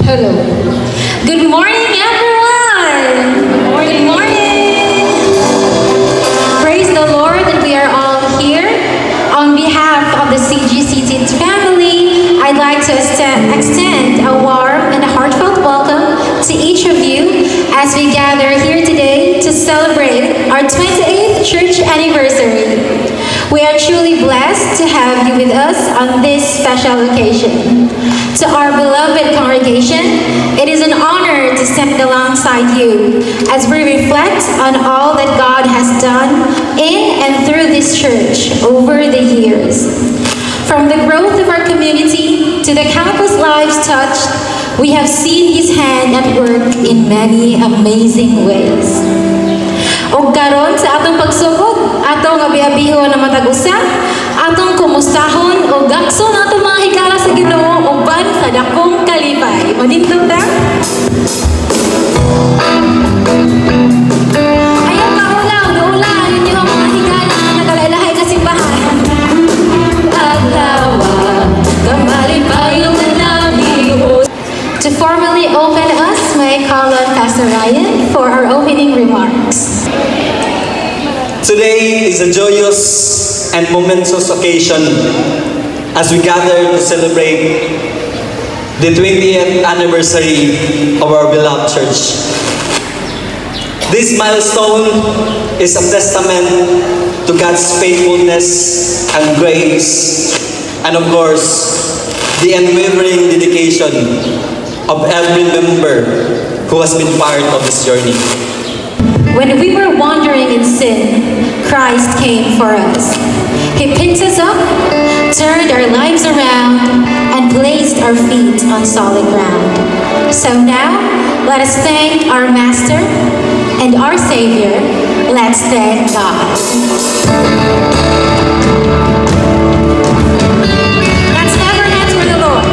Hello. Good morning, everyone. Good morning. Praise the Lord that we are all here. On behalf of the CGCT family, I'd like to extend a warm and a heartfelt welcome to each of you as we gather here today to celebrate our 28th church anniversary. We are truly blessed to have you with us on this special occasion. To our beloved congregation, it is an honor to stand alongside you as we reflect on all that God has done in and through this church over the years. From the growth of our community to the countless lives touched, we have seen His hand at work in many amazing ways. O karon sa atong pagsugod, atong abi-abiho na matag-usa, atong kumustahon o gakson atong mga higala sa Ginoo uban sa dakong kalipay. Manindog ta? Ayaw maulaw, naulaan ninyo ang mga higala na nagalailahay na simbahan. Aglawa, kamalipay ang nanamiho. To formally open us, may I call on Pastor Ryan for our opening remarks. Today is a joyous and momentous occasion as we gather to celebrate the 20th anniversary of our beloved church. This milestone is a testament to God's faithfulness and grace, and of course, the unwavering dedication of every member who has been part of this journey. When we were wandering in sin, Christ came for us. He picked us up, turned our lives around, and placed our feet on solid ground. So now, let us thank our Master and our Savior. Let's thank God. Let's have our hands for the Lord.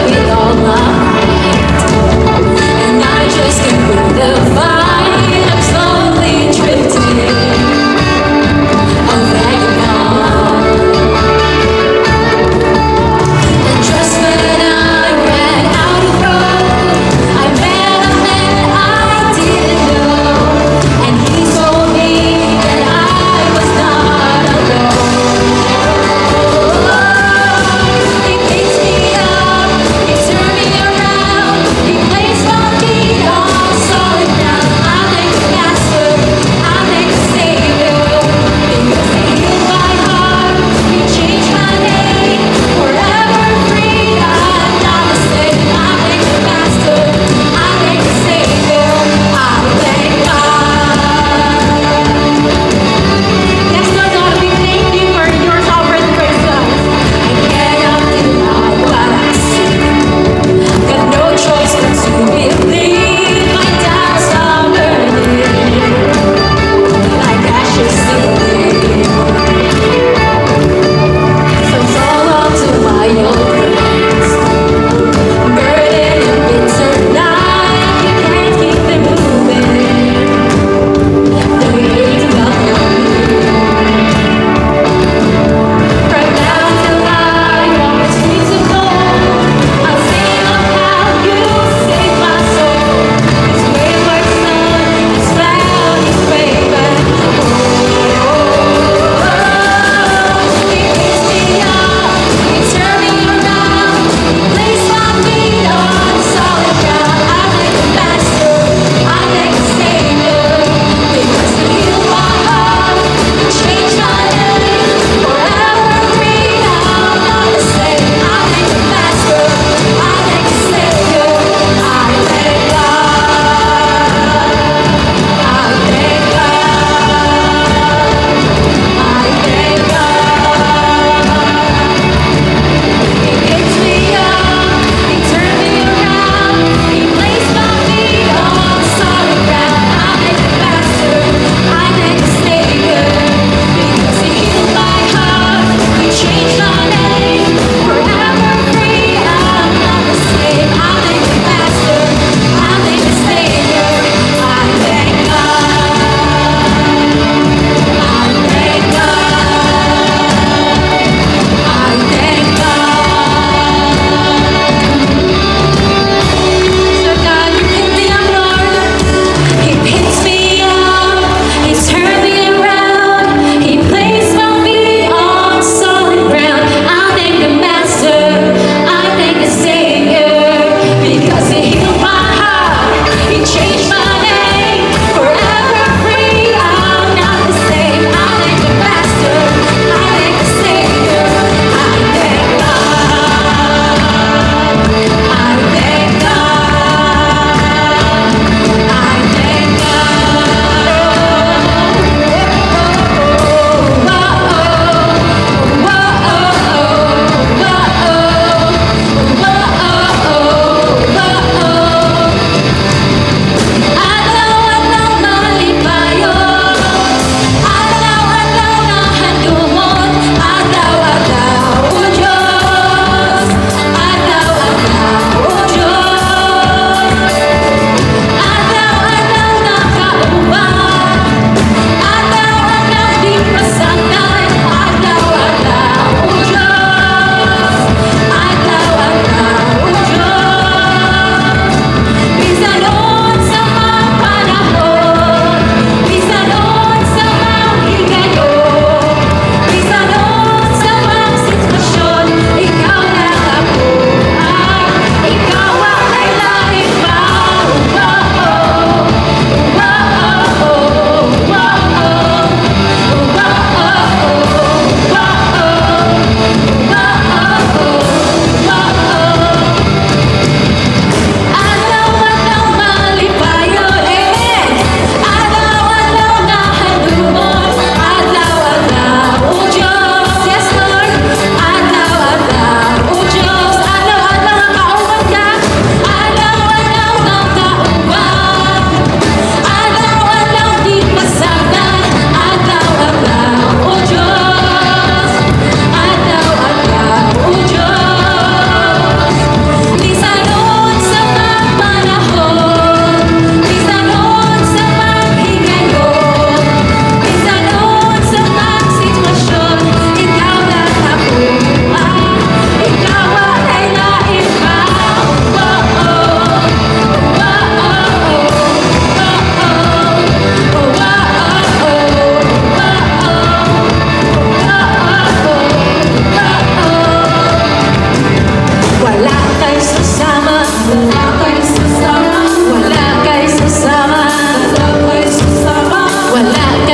With all my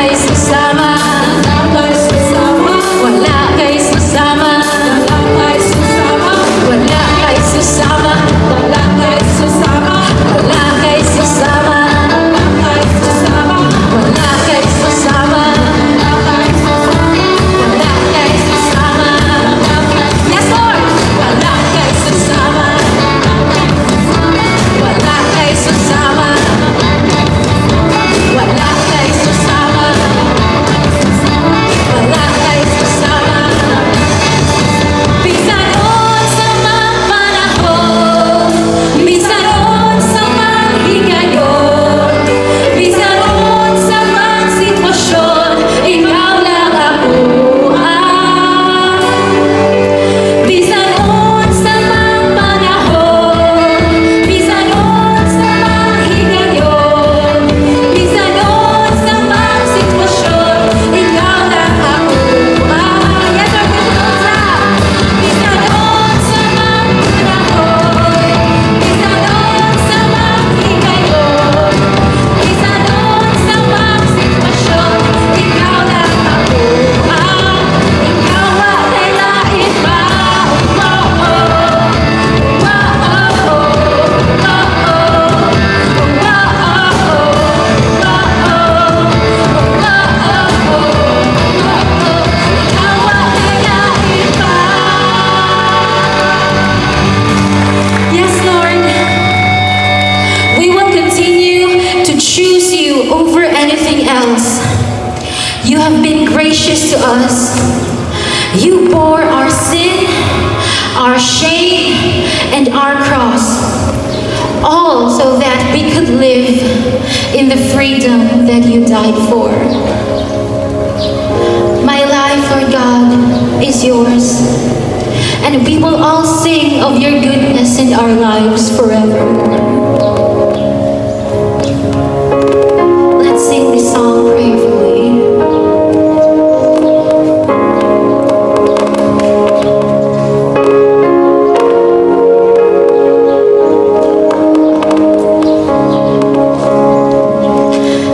kay susama, wala kay susama, wala kay susama, wala kay susama, wala kay susama, wala kay susama, wala kay susama, wala kay susama. Yes, Lord! Wala kay susama, wala kay susama, wala kay susama, wala kay susama. Bisanon sa mga panahon, bisanon sa mga higayon, bisanon sa mga sitwasyon, ikaw lang ako. Bisanon sa mga panahon, bisanon sa mga higayon, bisanon sa mga sitwasyon, ikaw lang ako. Yes, Lord, bisanon sa bisanon sa mga panahon, bisanon sa mga higayon, bisanon sa mga sitwasyon, ikaw lang ako. Ikaw ay lain pa. Yes, Lord, we will continue to choose you over anything else. You have been gracious to us. You bore our sin, our shame, and our cross, all so that we could live in the freedom that you died for. My life, Lord God, is yours, and we will all sing of your goodness in our lives forever. Let's sing this song prayerfully.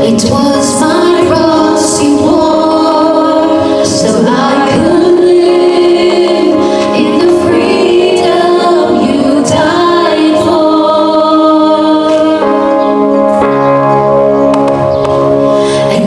It was my cross you bore, so I could live in the freedom you died for. And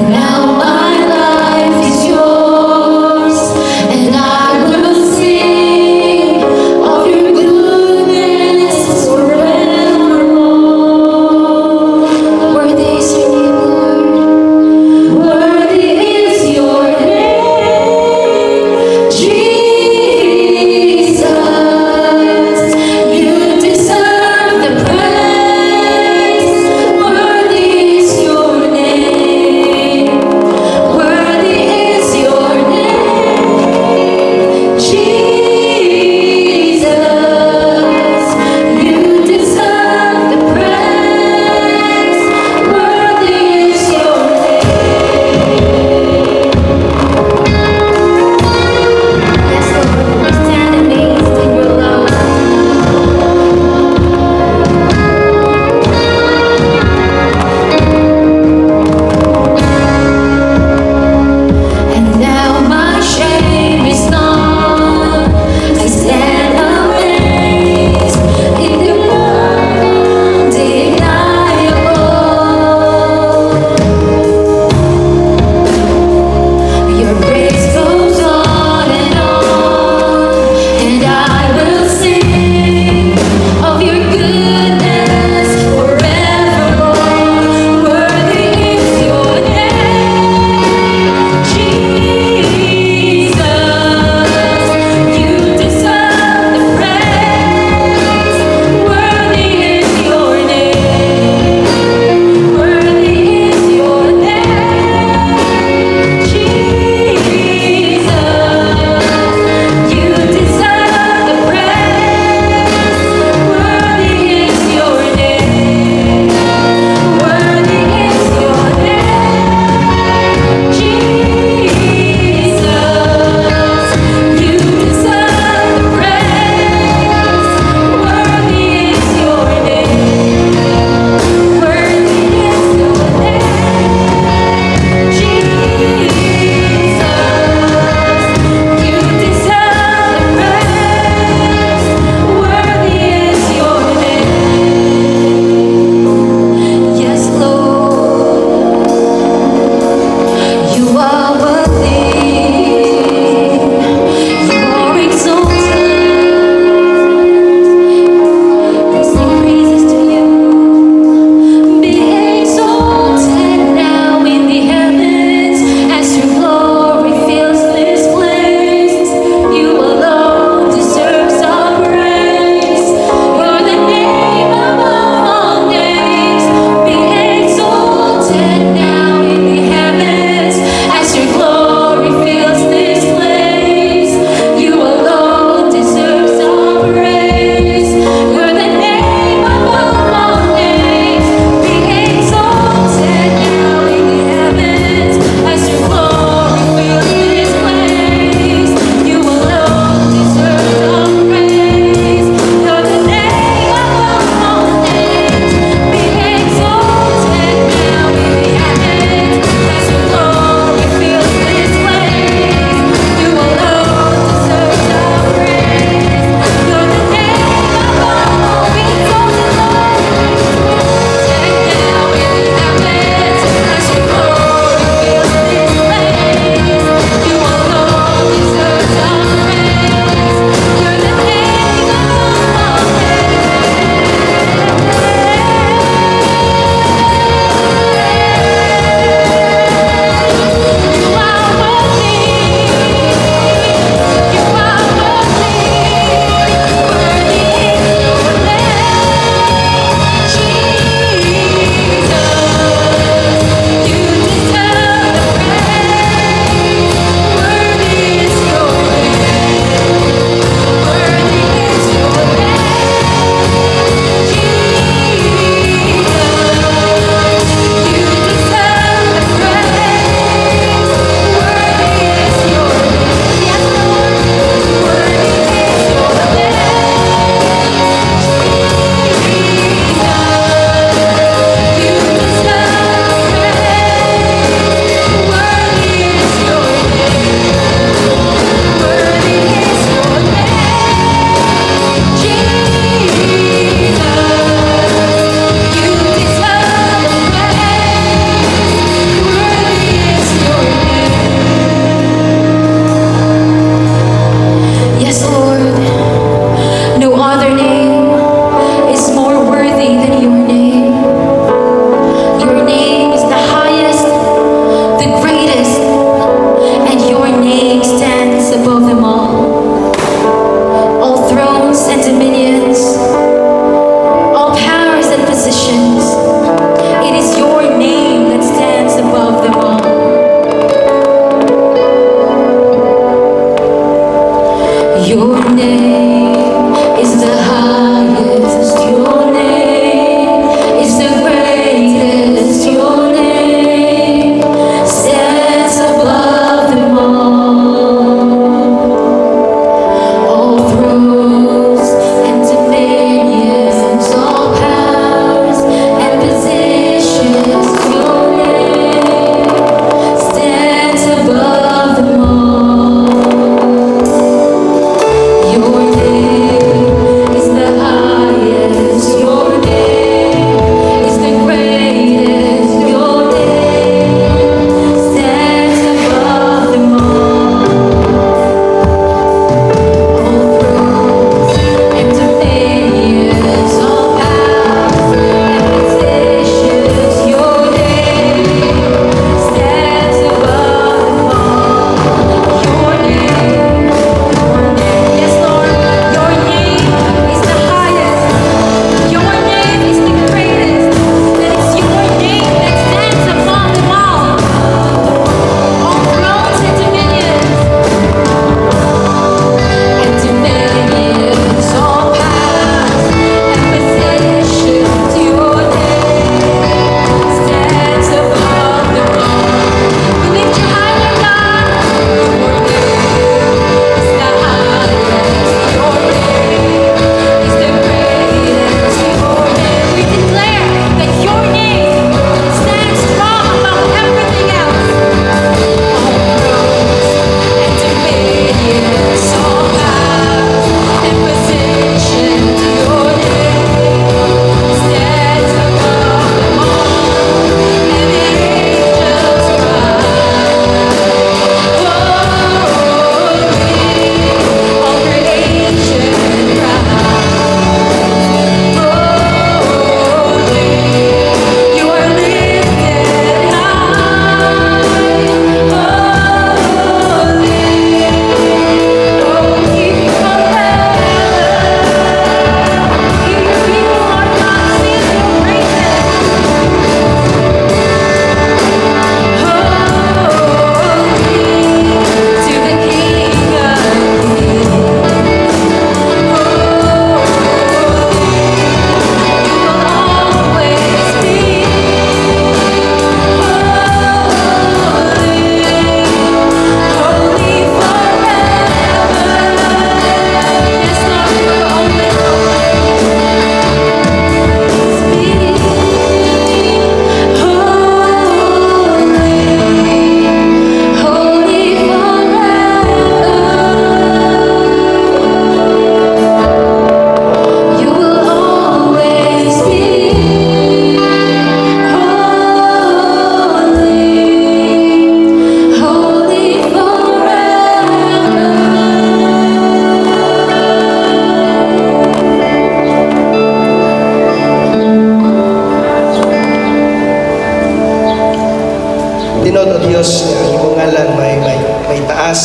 taas,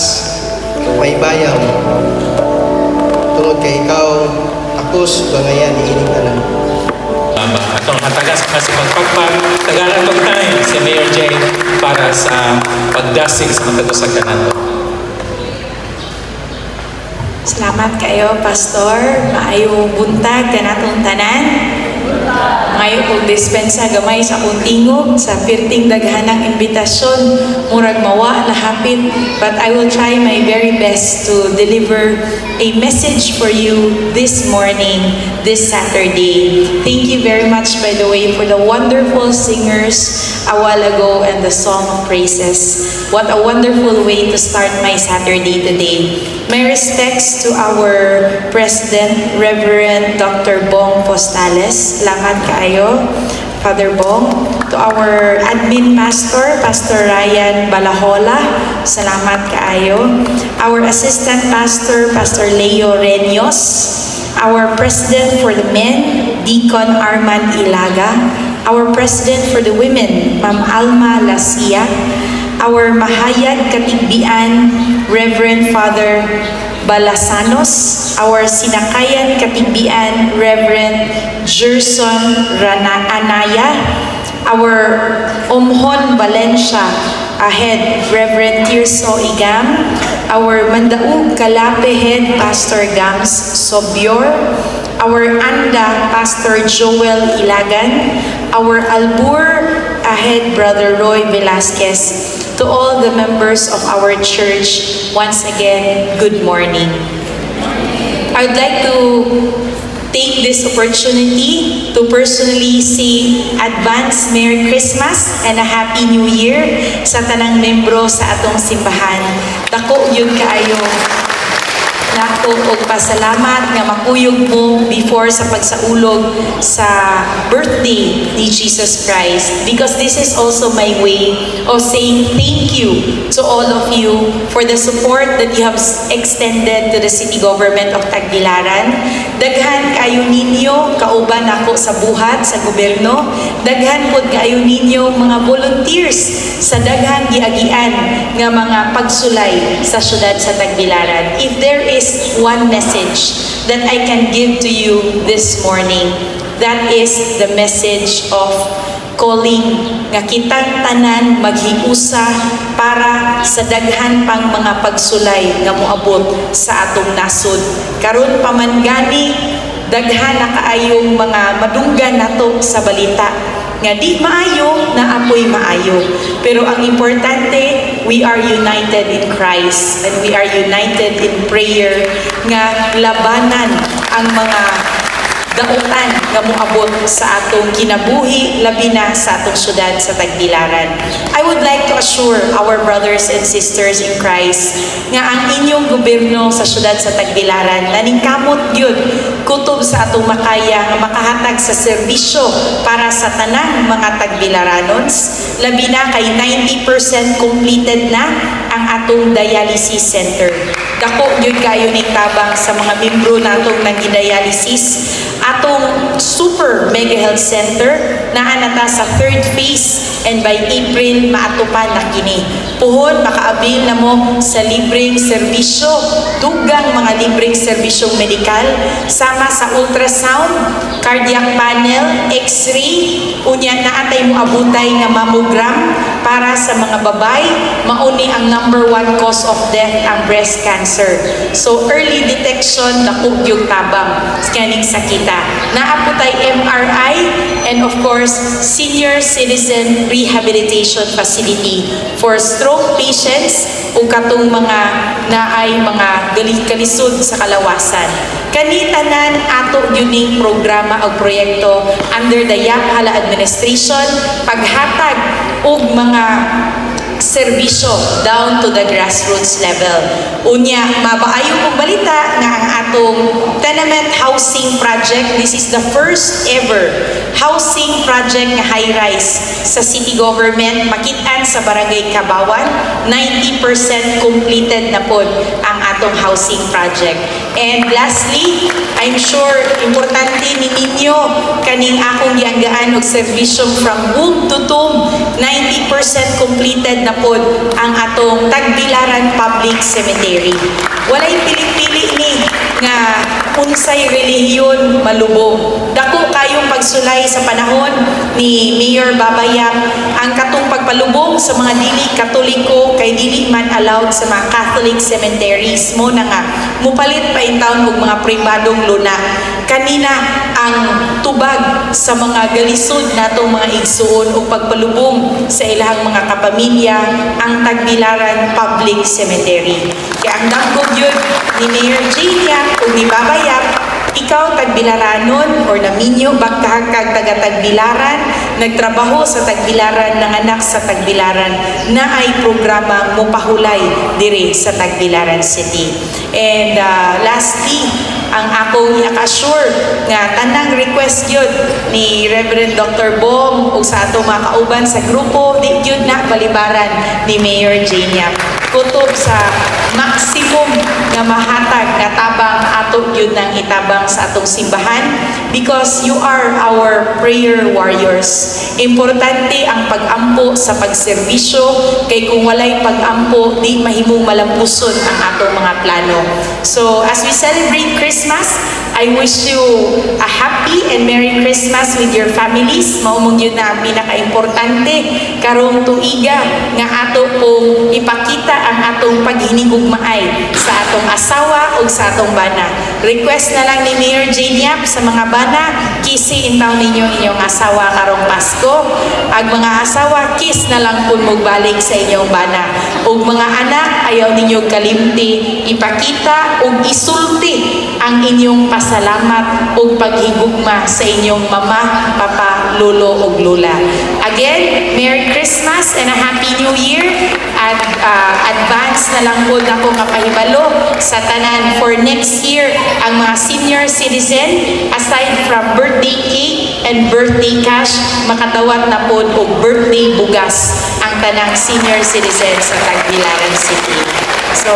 may bayaw. Tungod kay ikaw, akos bangayan iining tanan. Atong hatagas kasi pagpagpag tagalan tong time si Mayor Jane para sa pagdasig sa mga sa kanado. Salamat kayo, Pastor. Maayong buntag kanatong tanan. Ngayon kong dispensa gamay sa akong tingog sa pirting daghanang imbitasyon murag mawa lahapit, but I will try my very best to deliver a message for you this morning, this Saturday. Thank you very much, by the way, for the wonderful singers a while ago and the song of praises. What a wonderful way to start my Saturday today. My respects to our President, Reverend Dr. Bong Postales. Salamat kaayo, Father Bong. To our Admin Pastor, Pastor Ryan Balahola. Salamat kaayo. Our Assistant Pastor, Pastor Leo Renyos. Our President for the Men, Deacon Arman Ilaga. Our President for the Women, Ma'am Alma Lasia. Our Mahayag Katigbian, Reverend Father Balasanos. Our Sinakayan Katigbian, Reverend Gerson Anaya. Our Omhon Valencia Ahead, Reverend Tirso Igam. Our Mandaug Kalape Head, Pastor Gams Sobior. Our Anda, Pastor Joel Ilagan. Our Albur Ahead, Brother Roy Velasquez. To all the members of our church, once again, good morning. I would like to take this opportunity to personally say advance Merry Christmas and a Happy New Year sa tanang membro sa atong simbahan. Dako yun kaayo nako og pasalamat nga makuyog mo before sa pagsaulog sa birthday ni Jesus Christ, because this is also my way of saying thank you to all of you for the support that you have extended to the city government of Tagbilaran. Daghan kayo ninyo kauban ako sa buhat sa gobyerno. Daghan pod kayo ninyo mga volunteers sa daghang giagian nga mga pagsulay sa syudad sa Tagbilaran. If there is one message that I can give to you this morning, that is the message of calling nga kitang tanan maghiusa para sa daghan pang mga pagsulay nga moabot sa atong nasod. Karon pa man gani daghan na kaayong mga madunggan nato sa balita nga di maayo na apoy maayo. Pero ang importante, we are united in Christ and we are united in prayer nga labanan ang mga dautan nga moabot sa atong kinabuhi, labi na sa atong syudad sa Tagbilaran. I would like to assure our brothers and sisters in Christ nga ang inyong gobyerno sa syudad sa Tagbilaran naningkamot gyud kutob sa atong makaya nga makahatag sa serbisyo para sa tanang mga Tagbilaranons, labi na kay 90% completed na ang atong dialysis center. Dako gyud kayo ning tabang sa mga membro natong nag-dialysis. Atong super mega health center naa nata sa 3rd phase and by April maatupan na kini. Puhon makaabil na mo sa libreng serbisyo, dugang mga libreng serbisyong medikal sama sa ultrasound, cardiac panel, x-ray, unya naatay mo abutay nga mammogram para sa mga babay. Mauni ang #1 cause of death ang breast cancer. So early detection dako gyud tabang kaning sakita. Naaputay MRI and of course senior citizen rehabilitation facility for stroke patients o katong mga naay mga kalisod sa kalawasan. Kani tanan ato yuning programa o proyekto under the YAP Hala Administration paghatag og mga serbisyo down to the grassroots level. Unya, mabaayo kong balita nga ang atong tenement housing project, this is the first ever housing project nga high-rise sa city government, makitaan sa Barangay Kabawan, 90% completed na po ang atong housing project. And lastly, I'm sure importante ni ninyo kaning akong gianggaan og serbisyo from womb to tomb, 90% completed na po ang atong Tagbilaran Public public cemetery. Walay pili-pili ni nga unsay relihiyon malubong. Dako kayong pagsulay sa panahon ni Mayor Babayap ang katong pagpalubong sa mga dili Katoliko kay dili man allowed sa mga Catholic cemeteries mo na nga mupalit pa in taon og mga pribadong luna. Kanina ang tubag sa mga galisod natong mga igsuon o pagpalubong sa ilahang mga kapamilya ang Tagbilaran Public Cemetery. Kaya ang dagkog yun ni Mayor Jania o ni Babayap, ikaw Tagbilaranon or naminyo bagkahag kag taga Tagbilaran, nagtrabaho sa Tagbilaran, nanganak sa Tagbilaran, na ay programa mo pahulay dire sa Tagbilaran City. And lastly, ang akong i-assure nga tanang request yun ni Reverend Dr. Bong o sa ato mga kauban sa grupo, di yun na balibaran ni Mayor Jania. Kutob sa maximum nga mahatag nga tabang ato yun ng itabang sa atong simbahan because you are our prayer warriors. Importante ang pag-ampo sa pagserbisyo kay kung walay pag-ampo di mahimong malampuson ang atong mga plano. So as we celebrate Christmas, I wish you a happy and Merry Christmas with your families. Maumong yun na pinaka-importante karong tuiga nga ato pong ipakita ang atong paghinigugmaay sa atong asawa o sa atong bana. Request na lang ni Mayor Janiap sa mga bana, kisi intaw ninyo inyong asawa karong Pasko. Ang mga asawa, kiss na lang po magbalik sa inyong bana. O mga anak, ayaw ninyo kalimti, ipakita o isulti ang inyong pasalamat o paghigugma sa inyong mama, papa, lolo o lola. Again, Merry Christmas and a Happy New Year. At advance na lang po na ko mapahibalo sa tanan for next year ang mga senior citizen, aside from birthday cake and birthday cash, makatawat na po o birthday bugas ang tanang senior citizen sa Tagbilaran City. So,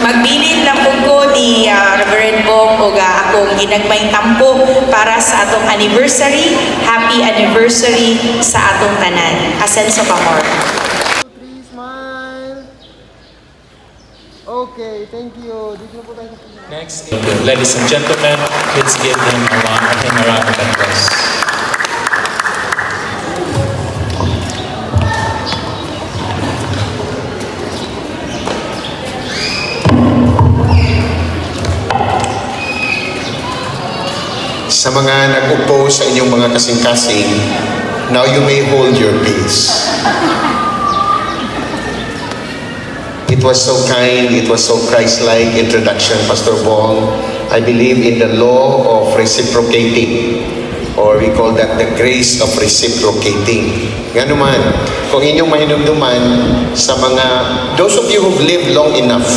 magbilin lang po ko ni Reverend Bong o akong ginagmay tampo para sa atong anniversary. Happy anniversary sa atong tanan. Asenso Pamor. Okay, thank you. Next, ladies and gentlemen, let's give him a round of applause. Sa mga nag-upo sa inyong mga kasing-kasing, now you may hold your peace. It was so kind, it was so Christ-like introduction, Pastor Bong. I believe in the law of reciprocating, or we call that the grace of reciprocating. Nga naman, kung inyong mahinumduman sa mga, those of you who've lived long enough,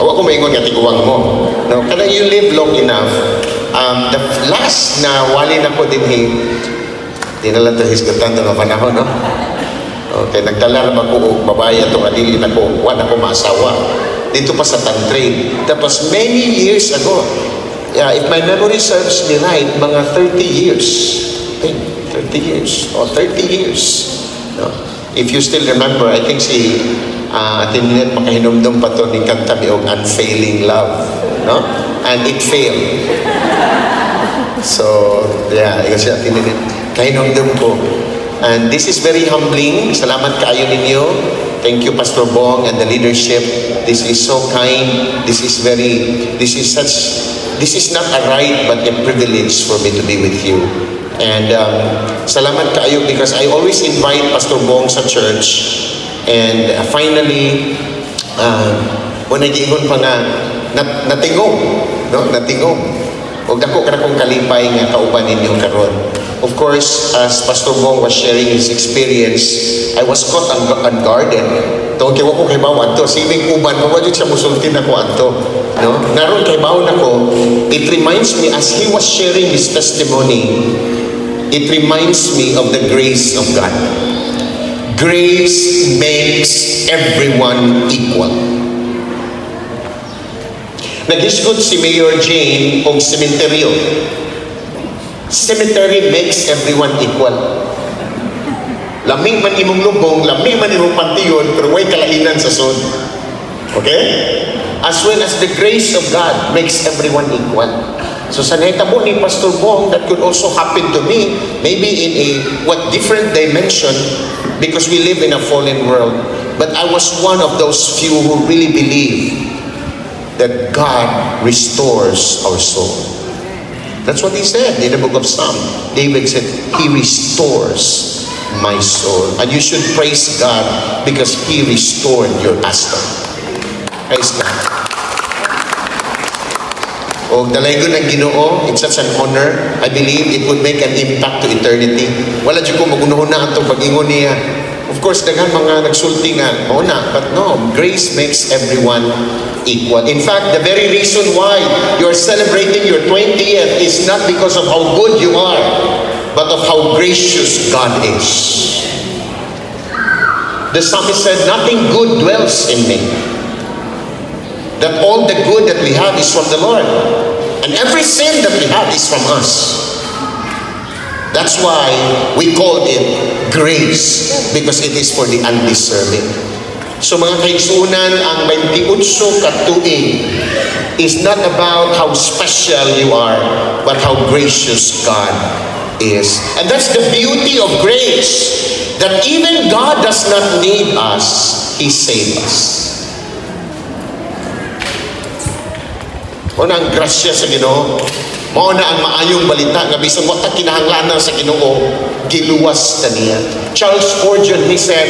awa ko maingon nga tiguang mo, no? Kada you live long enough, the last na wali na ko din di na lang ito hisgatan ito nga panahon, no? Okay, nagdala naman ko babae ito, adili na ko, wala ko maasawa. Dito pa sa Tantrade. Tapos many years ago, if my memory serves me right, mga 30 years. 30 years, or 30 years. No? If you still remember, I think si Ate Ninette makahinumdum pa ito ni kanta mi og Unfailing Love. No? And it failed. So, yeah, ikaw si Ate Ninette. Kahinumdum ko. And this is very humbling. Salamat kaayo ninyo. Thank you, Pastor Bong and the leadership. This is so kind. This is not a right but a privilege for me to be with you. And salamat kaayo because I always invite Pastor Bong sa church. And finally, nag-iingon pa nga, natingog. No? Natingog. Huwag ako kung kalipay nga kauban ninyo karon. Of course, as Pastor Bong was sharing his experience, I was caught unguarded. Tawag kaya ko kay bawon to. Sibing uban, mawag siya musultin ako anto. No? Naroon kay bawon ako, it reminds me, as he was sharing his testimony, it reminds me of the grace of God. Grace makes everyone equal. Nag-isgot si Mayor Jane og sementeryo. Cemetery makes everyone equal. Laming man imong lubong, laming man imong pantiyon, pero way kalainan sa sod. Okay? As well as the grace of God makes everyone equal. So sa nahitabo ni Pastor Bong, that could also happen to me, maybe in a different dimension, because we live in a fallen world. But I was one of those few who really believe that God restores our soul. That's what he said in the book of Psalm. David said, He restores my soul. And you should praise God because He restored your pastor. Praise God. O dalaygon ang Ginoo, it's such an honor. I believe it would make an impact to eternity. Wala dyan ko magunahon na itong pag-ingon niya. Of course, daghan mga nagsulti nga, mauna. But no, grace makes everyone equal. In fact, the very reason why you're celebrating your 20th is not because of how good you are, but of how gracious God is. The psalmist said, nothing good dwells in me. That all the good that we have is from the Lord. And every sin that we have is from us. That's why we call it grace, because it is for the undeserving. So mga kaigsunan, ang 28 katuig is not about how special you are, but how gracious God is. And that's the beauty of grace, that even God does not need us, He saved us. Una ang grasya sa Ginoo, mao na ang maayong balita nga bisan wa ta kinahanglanan sa Ginoo, giluwas ta niya. Charles Spurgeon, he said,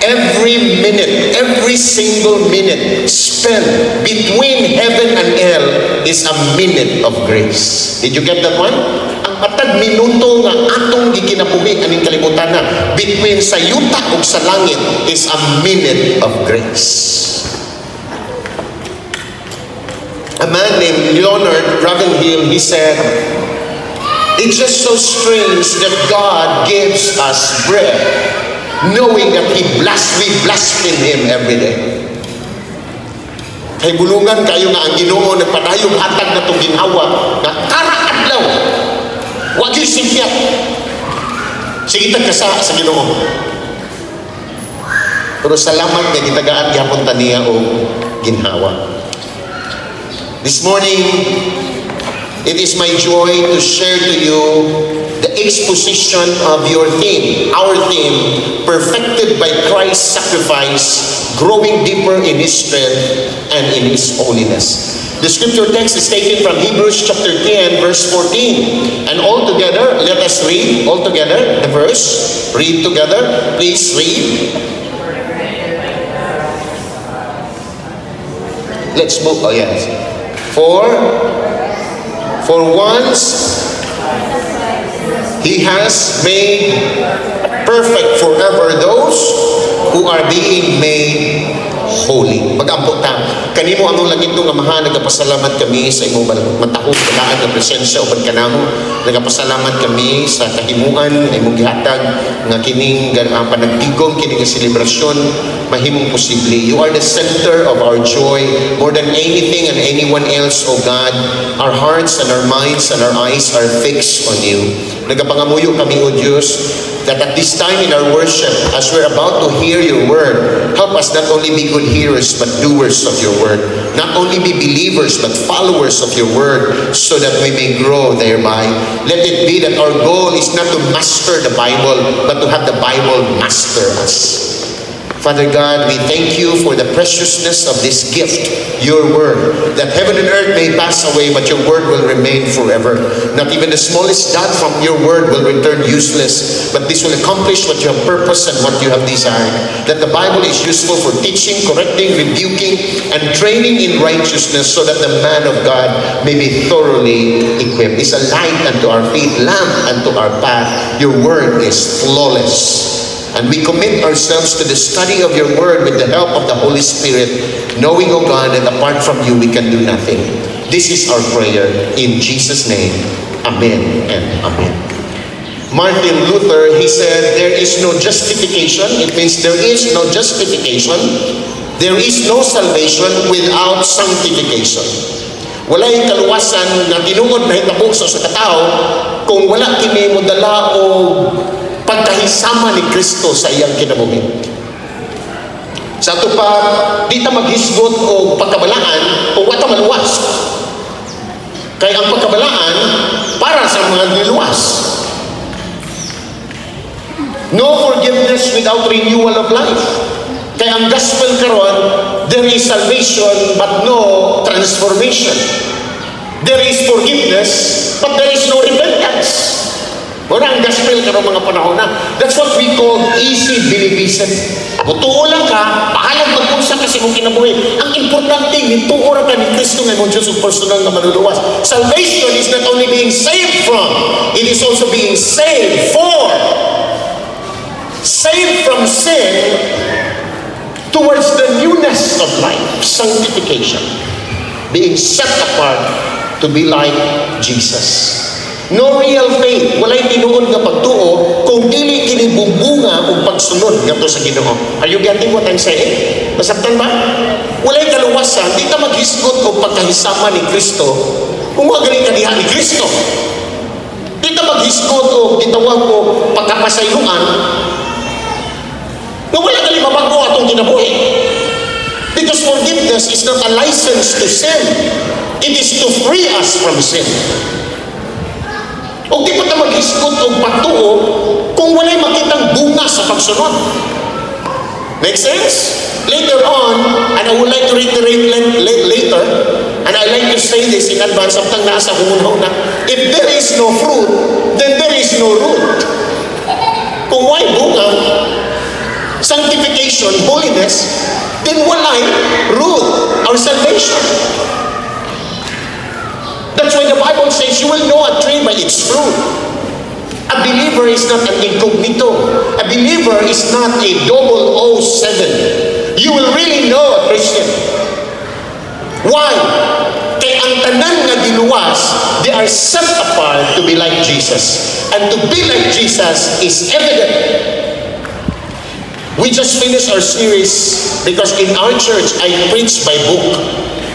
every minute, every single minute spent between heaven and hell is a minute of grace. Did you get that one? Ang matag minuto nga atong gikinabuhi aning kalibutan na between sa yuta ug sa langit is a minute of grace. A man named Leonard Ravenhill, he said, it's just so strange that God gives us bread, knowing that we blaspheme Him every day. Kay bulungan kayo nga ang Ginoo nagpadayong hatag na itong ginhawa na karaadlaw, wag yung sikyat. Sigitag ka sa Ginoo. Pero salamat nga gitagaan gihapon taniya o ginhawa. This morning, it is my joy to share to you the exposition of your theme, our theme, perfected by Christ's sacrifice, growing deeper in His strength and in His holiness. The scripture text is taken from Hebrews chapter 10, verse 14. And all together, let us read all together the verse. Read together. Please read. Let's move. Oh, yes. For once He has made perfect forever those who are being made holy. Mag-ampo ta. Kanimo among langit nga maha, nagapasalamat kami sa imong matahog kalaan nga presensya uban kanamo. Nagapasalamat kami sa kahimuan imong gihatag nga kining panagtigom kining selebrasyon mahimong posible. You are the center of our joy more than anything and anyone else, O God. Our hearts and our minds and our eyes are fixed on you. Nagapangamuyo kami, O Diyos, that at this time in our worship, as we're about to hear your word, help us not only be good hearers but doers of your word. Not only be believers but followers of your word, so that we may grow thereby. Let it be that our goal is not to master the Bible, but to have the Bible master us. Father God, we thank you for the preciousness of this gift, your word, that heaven and earth may pass away, but your word will remain forever. Not even the smallest dot from your word will return useless, but this will accomplish what you have purposed and what you have desired. That the Bible is useful for teaching, correcting, rebuking, and training in righteousness, so that the man of God may be thoroughly equipped. It's a light unto our feet, lamp unto our path. Your word is flawless. And we commit ourselves to the study of your word with the help of the Holy Spirit, knowing, O God, that apart from you we can do nothing. This is our prayer in Jesus' name. Amen and amen. Martin Luther, he said, there is no justification. It means there is no justification. There is no salvation without sanctification. Walay kaluwasan na tinuod na hitabo sa katao kung wala kini mo dala o pagkahisama ni Kristo sa iyang kinabuhi. Sa ato pa, di ta maghisgot o pagkabalaan o wata maluwas. Kaya ang pagkabalaan para sa mga niluwas. No forgiveness without renewal of life. Kaya ang gospel karon, there is salvation but no transformation. There is forgiveness but there is no repentance. Wala ang gospel karon mga panahon na. That's what we call easy beliefism. Mutuo lang ka, pahalang mag-unsa kasi mong kinabuhi. Ang importante, nituo ra ka ni Kristo nga mong Diyos personal na manuluwas. Salvation is not only being saved from, it is also being saved for. Saved from sin towards the newness of life, sanctification, being set apart to be like Jesus. No real faith, walay tinuod nga pagtuo kung dili kini bumbunga o pagsunod ngadto sa Ginoo. Are you getting what I'm saying? Masabtan ba? Walay kaluwasan, di ta maghisgot o pagkahisama ni Kristo kung wa gali ka diha ni Kristo. Di ta maghisgot o gitawag ko pagkapasayloan nga wala gali mabago atong kinabuhi. Because forgiveness is not a license to sin. It is to free us from sin. O di pa ta mag-isgot o pagtuo kung walay makitang bunga sa pagsunod. Make sense? Later on, and I would like to reiterate later, and I like to say this in advance, samtang nasa humunaw na, if there is no fruit, then there is no root. Kung walay bunga, sanctification, holiness, then walay root or salvation. That's why the Bible says you will know a tree by its fruit. A believer is not an incognito. A believer is not a 007. You will really know a Christian. Why? Kay ang tanan nga giluwas, they are set apart to be like Jesus. And to be like Jesus is evident. We just finished our series because in our church, I preach by book.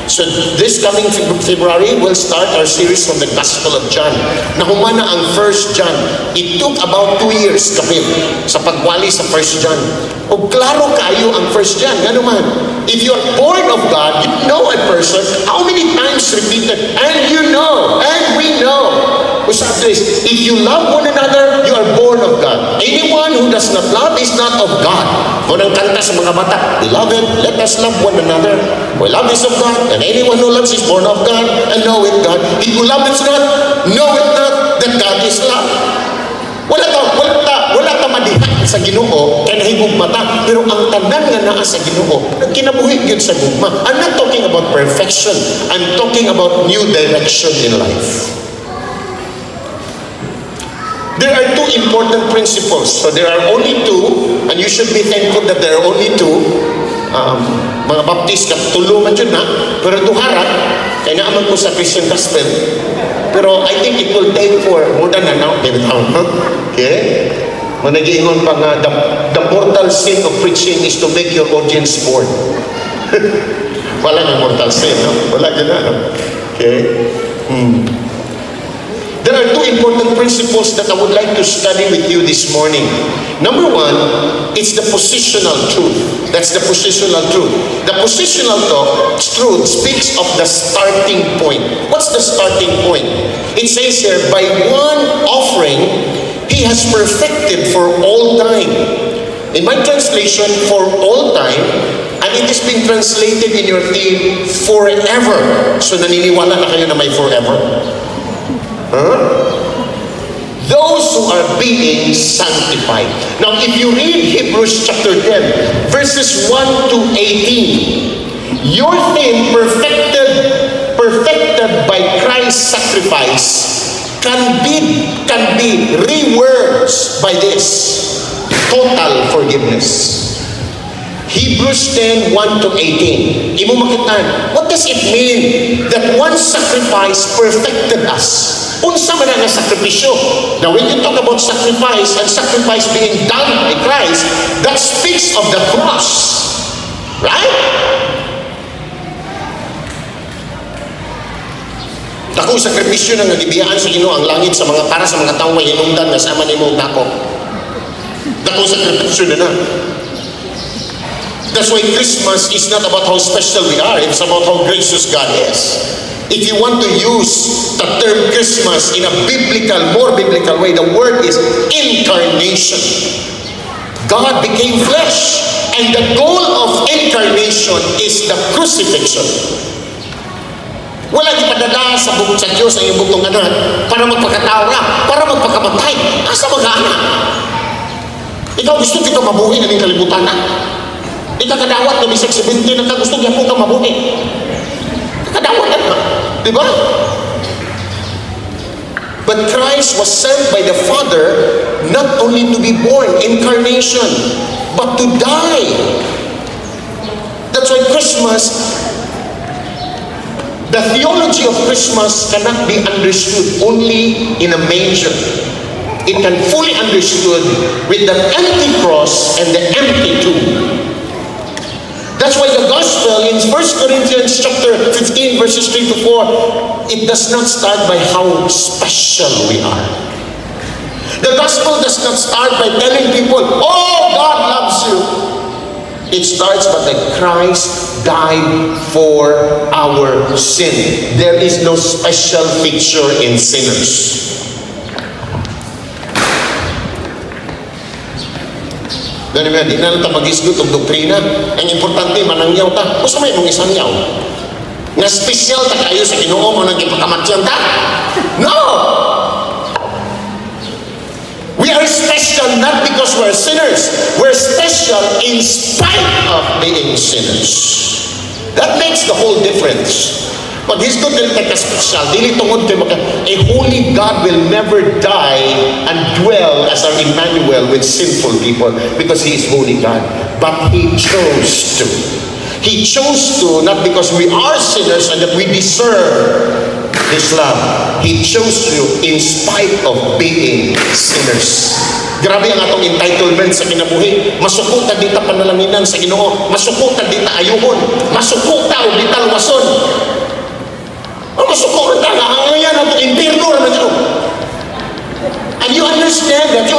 So this coming February, we'll start our series from the Gospel of John. Nahumana ang 1 John. It took about 2 years kapit sa pagwali sa 1 John. O klaro kayo ang 1 John. Nga naman, if you are born of God, you know a person, how many times repeated, and you know, and we know. If you love one another, you are born of God. Anyone who does not love is not of God. Kung ang kanta sa mga bata, Beloved, let us love one another. For love is of God, and anyone who loves is born of God, and know it God. He who loves not, know it not, that God is love. Wala ka madiha sa Ginoo, kaya nahigog mata, pero ang tanan nga naa sa Ginoo, nagkinabuhi yun sa gugma. I'm not talking about perfection. I'm talking about new direction in life. There are two important principles. So there are only two, and you should be thankful that there are only two. Mga Baptist, katulungan yun na, pero duharat, kaya naaman ko sa Christian Gospel. Pero I think it will take for more than an hour. Okay? Managingon pa nga, the mortal sin of preaching is to make your audience bored. Wala nga mortal sin, no? Wala ka na, no? Okay? There are two important principles that I would like to study with you this morning. Number one, it's the positional truth. That's the positional truth. The positional truth speaks of the starting point. What's the starting point? It says here, by one offering, He has perfected for all time. In my translation, for all time, and it is being translated in your theme, forever. So naniniwala na kayo na may forever? Those who are being sanctified. Now, if you read Hebrews chapter 10, verses 1 to 18, your thing perfected by Christ's sacrifice can be rewords by this: total forgiveness. Hebrews 10, 1 to 18. Imo makitaan, what does it mean that one sacrifice perfected us? Unsa man ang sakripisyo? Now when you talk about sacrifice and sacrifice being done by Christ, that speaks of the cross. Right? Dakong sakripisyo na nagibiyaan sa Ginoo ang langit sa mga para sa mga tawo may hinungdan nga sama nimo dako. Dakong sakripisyo na. That's why Christmas is not about how special we are. It's about how gracious God is. If you want to use the term Christmas in a more biblical way, the word is incarnation. God became flesh. And the goal of incarnation is the crucifixion. Wala ipadala sa bukod sa Diyos ang iyong bugtong anak para magpakatawa, para magpakamatay. Asa mag-anak? Ikaw gusto kita mabuhi na ng kalibutan na. Ikaw kadawat na bisag 70 na ka gusto niya po ka mabuhi. Kadawat na. Diba? But Christ was sent by the Father not only to be born, incarnation, but to die. That's why Christmas, the theology of Christmas cannot be understood only in a manger. It can fully understood with the empty cross and the empty tomb. That's why the gospel in 1 Corinthians chapter 15 verses 3 to 4, it does not start by how special we are. The gospel does not start by telling people, oh, God loves you. It starts by that Christ died for our sin. There is no special feature in sinners. Ganun nga, di na lang ta mag-isgot ng doktrina. Ang importante, manangyaw ta. Gusto may mong isang yaw. Nga special ta kayo sa Ginoo mo nang ipakamatyan ta? No! We are special not because we're sinners. We're special in spite of being sinners. That makes the whole difference. Pag hisgot nila ka-special, dili tungod kayo a holy God will never die and dwell as our Emmanuel with sinful people because He is holy God. But He chose to. He chose to not because we are sinners and that we deserve His love. He chose to in spite of being sinners. Grabe ang atong entitlement sa kinabuhi. Masukutan dita panalaminan sa Ginoo. Masukutan dita ayuhon. Masukutan o dita luwason. Ang masukutan ta nga ngayon atong impierno naman ito. And you understand that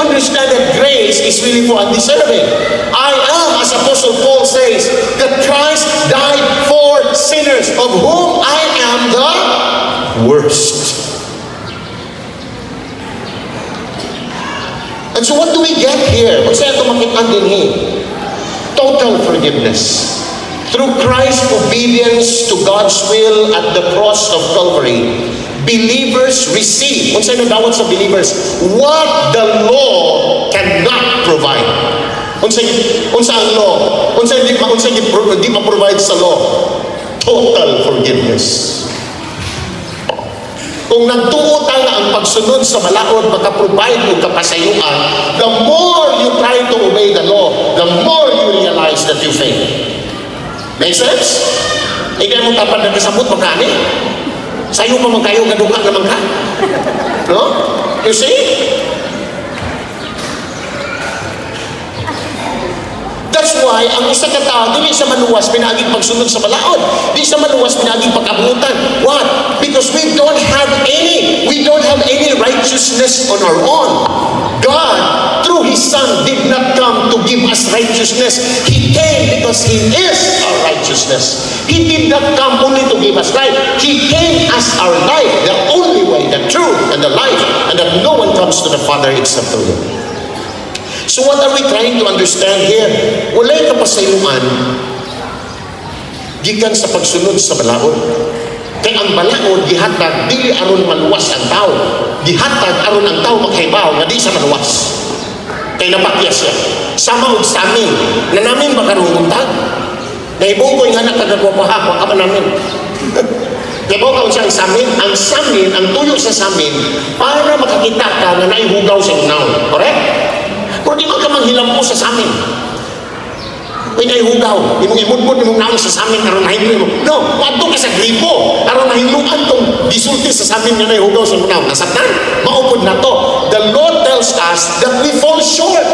grace is really for undeserving. I am, as Apostle Paul says, that Christ died for sinners, of whom I am the worst. And so what do we get here? What's that makitaan din here? Total forgiveness. Through Christ's obedience to God's will at the cross of Calvary, believers receive, unsa na dawat sa believers, what the law cannot provide. Unsa ang law? Unsa di ma-provide sa law? Total forgiveness. Kung nagtuo ta nga ang pagsunod sa balaod maka-provide og kapasayuan, the more you try to obey the law, the more you realize that you fail. Make sense? Ikaw mong tapad na kasabot magkani? Sa'yo pa magkayo gaduka naman ka? No? You see? That's why, ang isa ka tao, di siya maluwas pinaging pagsunod sa balaod. Di siya maluwas pinaging pagkabutan. What? Because we don't have any righteousness on our own. God, through His Son, did not come to give us righteousness. He came because He is our righteousness. He did not come only to give us life. He came as our life, the only way, the truth, and the life, and that no one comes to the Father except through Him. So what are we trying to understand here? Walay kapasayuan gikan sa pagsunod sa balaod. Kaya ang balaod gihatag dili aron maluwas ang tao. Gihatag aron ang tao magkaibaw nga di sa maluwas. Kaya napakya siya. Sama og samin na namin makarunguntag. Naibong ko yung anak kagagwapaha ka namin. Diba kung saan samin? Ang samin, ang tuyo sa samin para makakita ka na naihugaw sa unaw. Correct? Kung di man ka manghilam mo sa samin, may naihugaw, imong imudmod, imong naong sa samin, aron nahinluan mo. No, wadto ka sa gripo, aron nahinluan tong disulti sa samin nga naihugaw sa unaw. Nasabtan, maupod na to. The Lord tells us that we fall short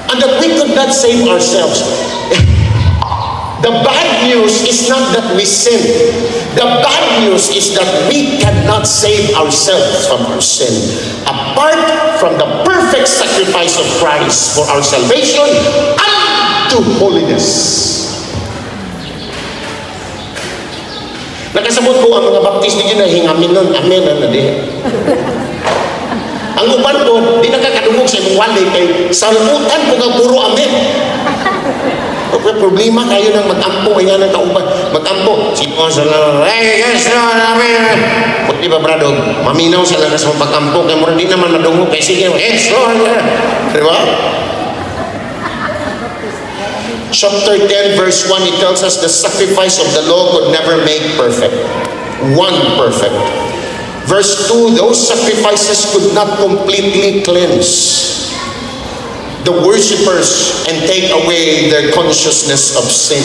and that we could not save ourselves. The bad news is not that we sin. The bad news is that we cannot save ourselves from our sin. Apart from the perfect sacrifice of Christ for our salvation, to holiness. Nakasabot ko ang mga baptist di na hingamin nun. Amen na di. Ang uban po, di nakakadungog sa imong wali kay salutan ko nga puro amen. Okay, problema kayo ng mag-ampo, kaya ng kauban. Mag-ampo, si Ponso lang, yes, amen. Di ba, brado, maminaw sa lakas ng pag-ampo, kaya mura di naman madungog, kaya sige, yes, di ba? Chapter 10, verse 1, it tells us the sacrifice of the law could never make perfect. One perfect. Verse 2, those sacrifices could not completely cleanse the worshippers and take away their consciousness of sin.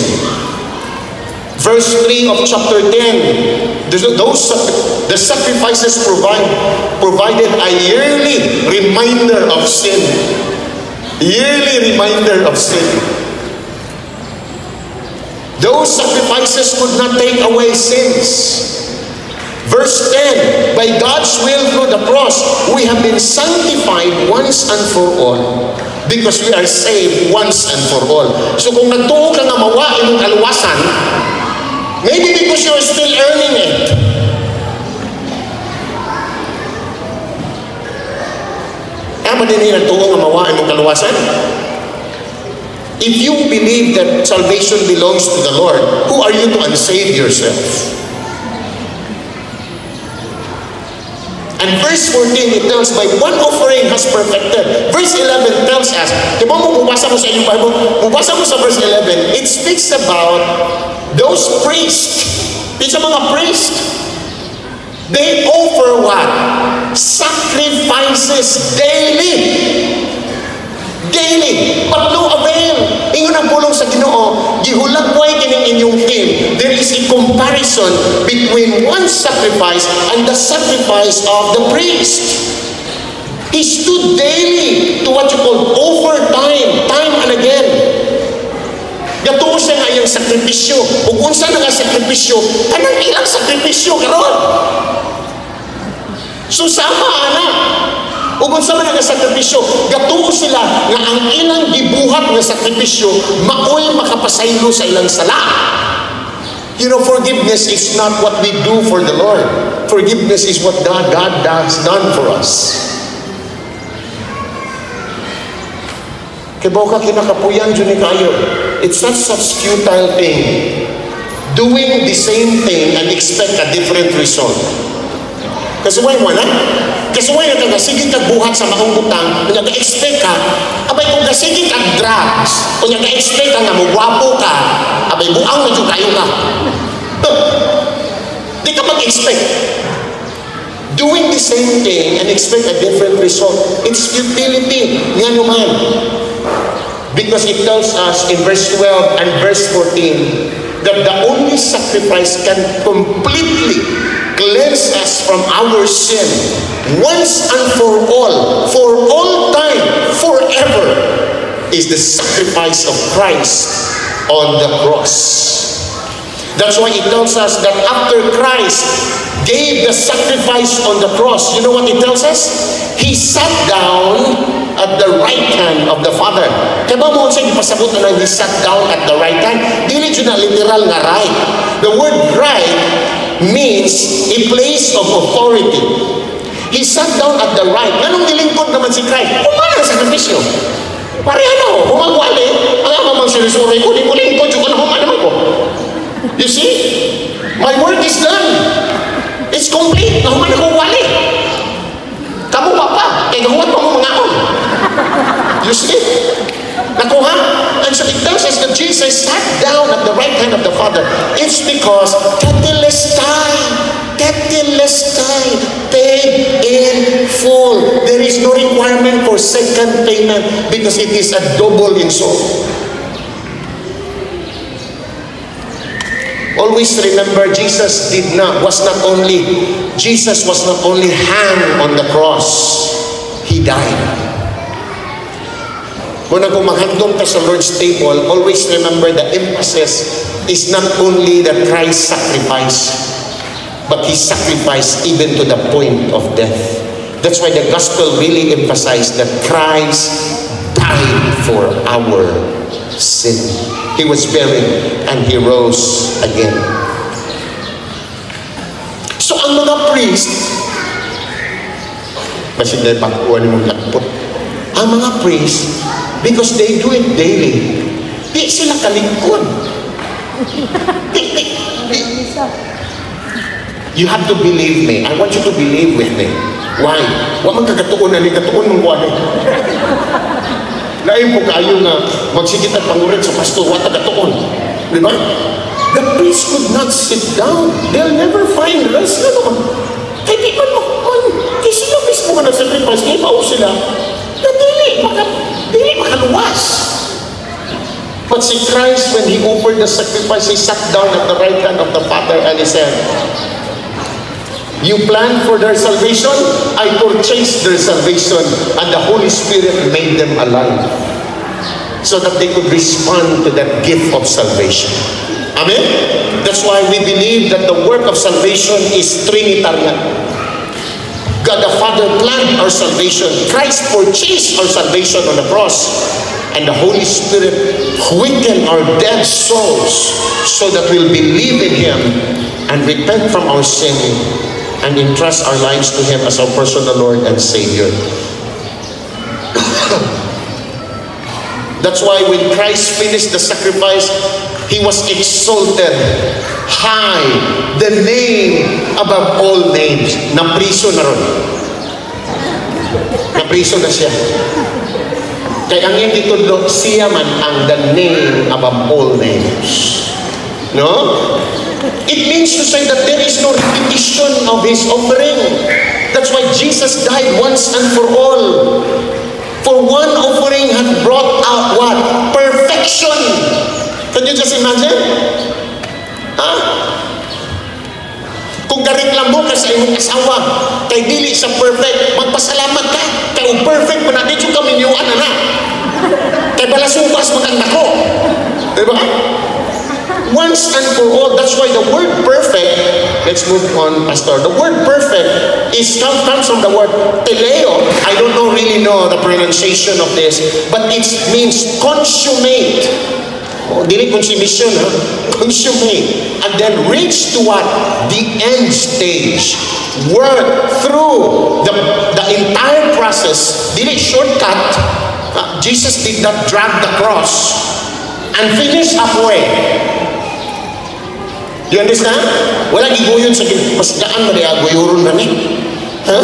Verse 3 of chapter 10, the sacrifices provided a yearly reminder of sin. Yearly reminder of sin. Those sacrifices could not take away sins. Verse 10, by God's will through the cross, we have been sanctified once and for all, because we are saved once and for all. So kung nagtuo ka nga mawa imong kaluwasan, maybe because you are still earning it. Ama din yung nagtuo nga mawa imong kaluwasan? If you believe that salvation belongs to the Lord, who are you to unsave yourself? And verse 14, it tells, by one offering has perfected. Verse 11 tells us, diba mo, mubasa mo sa inyong Bible, mubasa mo sa verse 11, it speaks about those priests. It's a mga priests. They offer what? Sacrifices daily. Daily. But no avail. Ingon ang pulong sa Ginoo, gihulagway kining inyong team. There is a comparison between one sacrifice and the sacrifice of the priest. He stood daily to what you call overtime, time and again. Gatuo siya nga iyang sakripisyo. Ug unsa na nga sakripisyo, kanang ilang sakripisyo karon. Susama ana. Ug unsa man nga sakripisyo, gatuo sila nga ang ilang gibuhat nga sakripisyo maoy makapasaylo sa ilang sala. You know, forgiveness is not what we do for the Lord. Forgiveness is what God has done for us. Kaya ka kinakapuyan dyan ni kayo. It's not such futile thing. Doing the same thing and expect a different result. Kasuway mo na? Kasuway na ka, sige kagbuhat sa maong butang, kung nag-expect ka, abay kung sige kag drugs, kung nag-expect ka nga magwapo ka, abay buang na dyan kayo ka. Di ka mag-expect. Doing the same thing and expect a different result, it's futility. Nga naman. Because it tells us in verse 12 and verse 14 that the only sacrifice can completely cleanse us from our sin once and for all time, forever, is the sacrifice of Christ on the cross. That's why it tells us that after Christ gave the sacrifice on the cross, you know what it tells us? He sat down at the right hand of the Father. Kaya ba mo siya ipasabot na he sat down at the right hand? Dili siya na literal nga right. The word right means a place of authority. He sat down at the right. Anong nilingkod naman si Christ? Kumana sa sakripisyo. Parehano, humagwali. Ang amamang sinusuray ko, di ko lingkod, yung kanahuma naman ko. You see? My work is done. It's complete. Nahuman ako wali. Kamu pa, kaya gahuat pa mo mga on. You see? Nakuha? And so it tells us that Jesus sat down at the right hand of the Father. It's because tetelestai, paid in full. There is no requirement for second payment because it is a double in soul. Always remember, Jesus was not only hung on the cross, He died. Kung maghandong ka sa Lord's table, always remember the emphasis is not only that Christ sacrificed, but He sacrificed even to the point of death. That's why the gospel really emphasized that Christ died for our sin. He was buried and he rose again. So ang mga priest, basig na ipakuha ni mong lakpot. Ang mga priest, because they do it daily, di sila kalingkod. You have to believe me. I want you to believe with me. Why? Wa man kagatuon na ni katuon mong kuan. Lain po kayo nga magsigit at pangurit sa pastor wa kagatuon. Di ba? The priest could not sit down. They'll never find rest. Ano? Kaya di man kaya sila mismo nga nag-sacrifice, kaya mao sila na dili makaluwas. But see, Christ, when He offered the sacrifice, He sat down at the right hand of the Father and He said, you planned for their salvation, I purchased their salvation, and the Holy Spirit made them alive so that they could respond to that gift of salvation. Amen? That's why we believe that the work of salvation is Trinitarian. God the Father planned our salvation. Christ purchased our salvation on the cross. And the Holy Spirit quickened our dead souls so that we'll believe in Him and repent from our sin and entrust our lives to Him as our personal Lord and Savior. That's why when Christ finished the sacrifice, He was exalted high, the name above all names. Napriso na ron. Napriso na siya. Kaya ang hindi tudlo, siya man ang the name above all names. No? It means to say that there is no repetition of His offering. That's why Jesus died once and for all. For one offering had brought out what? Perfection. Can you just imagine? Ha? Kung gareklamo ka sa imong asawa, kay dili sa perfect, magpasalamat ka. Kay perfect, manatid yung kaminyuan na. Kay balasubas maganda ko. Diba? Once and for all. That's why the word perfect, let's move on, Pastor. The word perfect comes from the word teleo. I don't really know the pronunciation of this, but it means consummate. Dili consummation, ha? Consummate. And then reach to what? The end stage. Work through the entire process. Dili shortcut. Jesus did not drag the cross and finish halfway. Do you understand? Wala giguyon sa pasgaan na niya, guyuron na ni. Ha?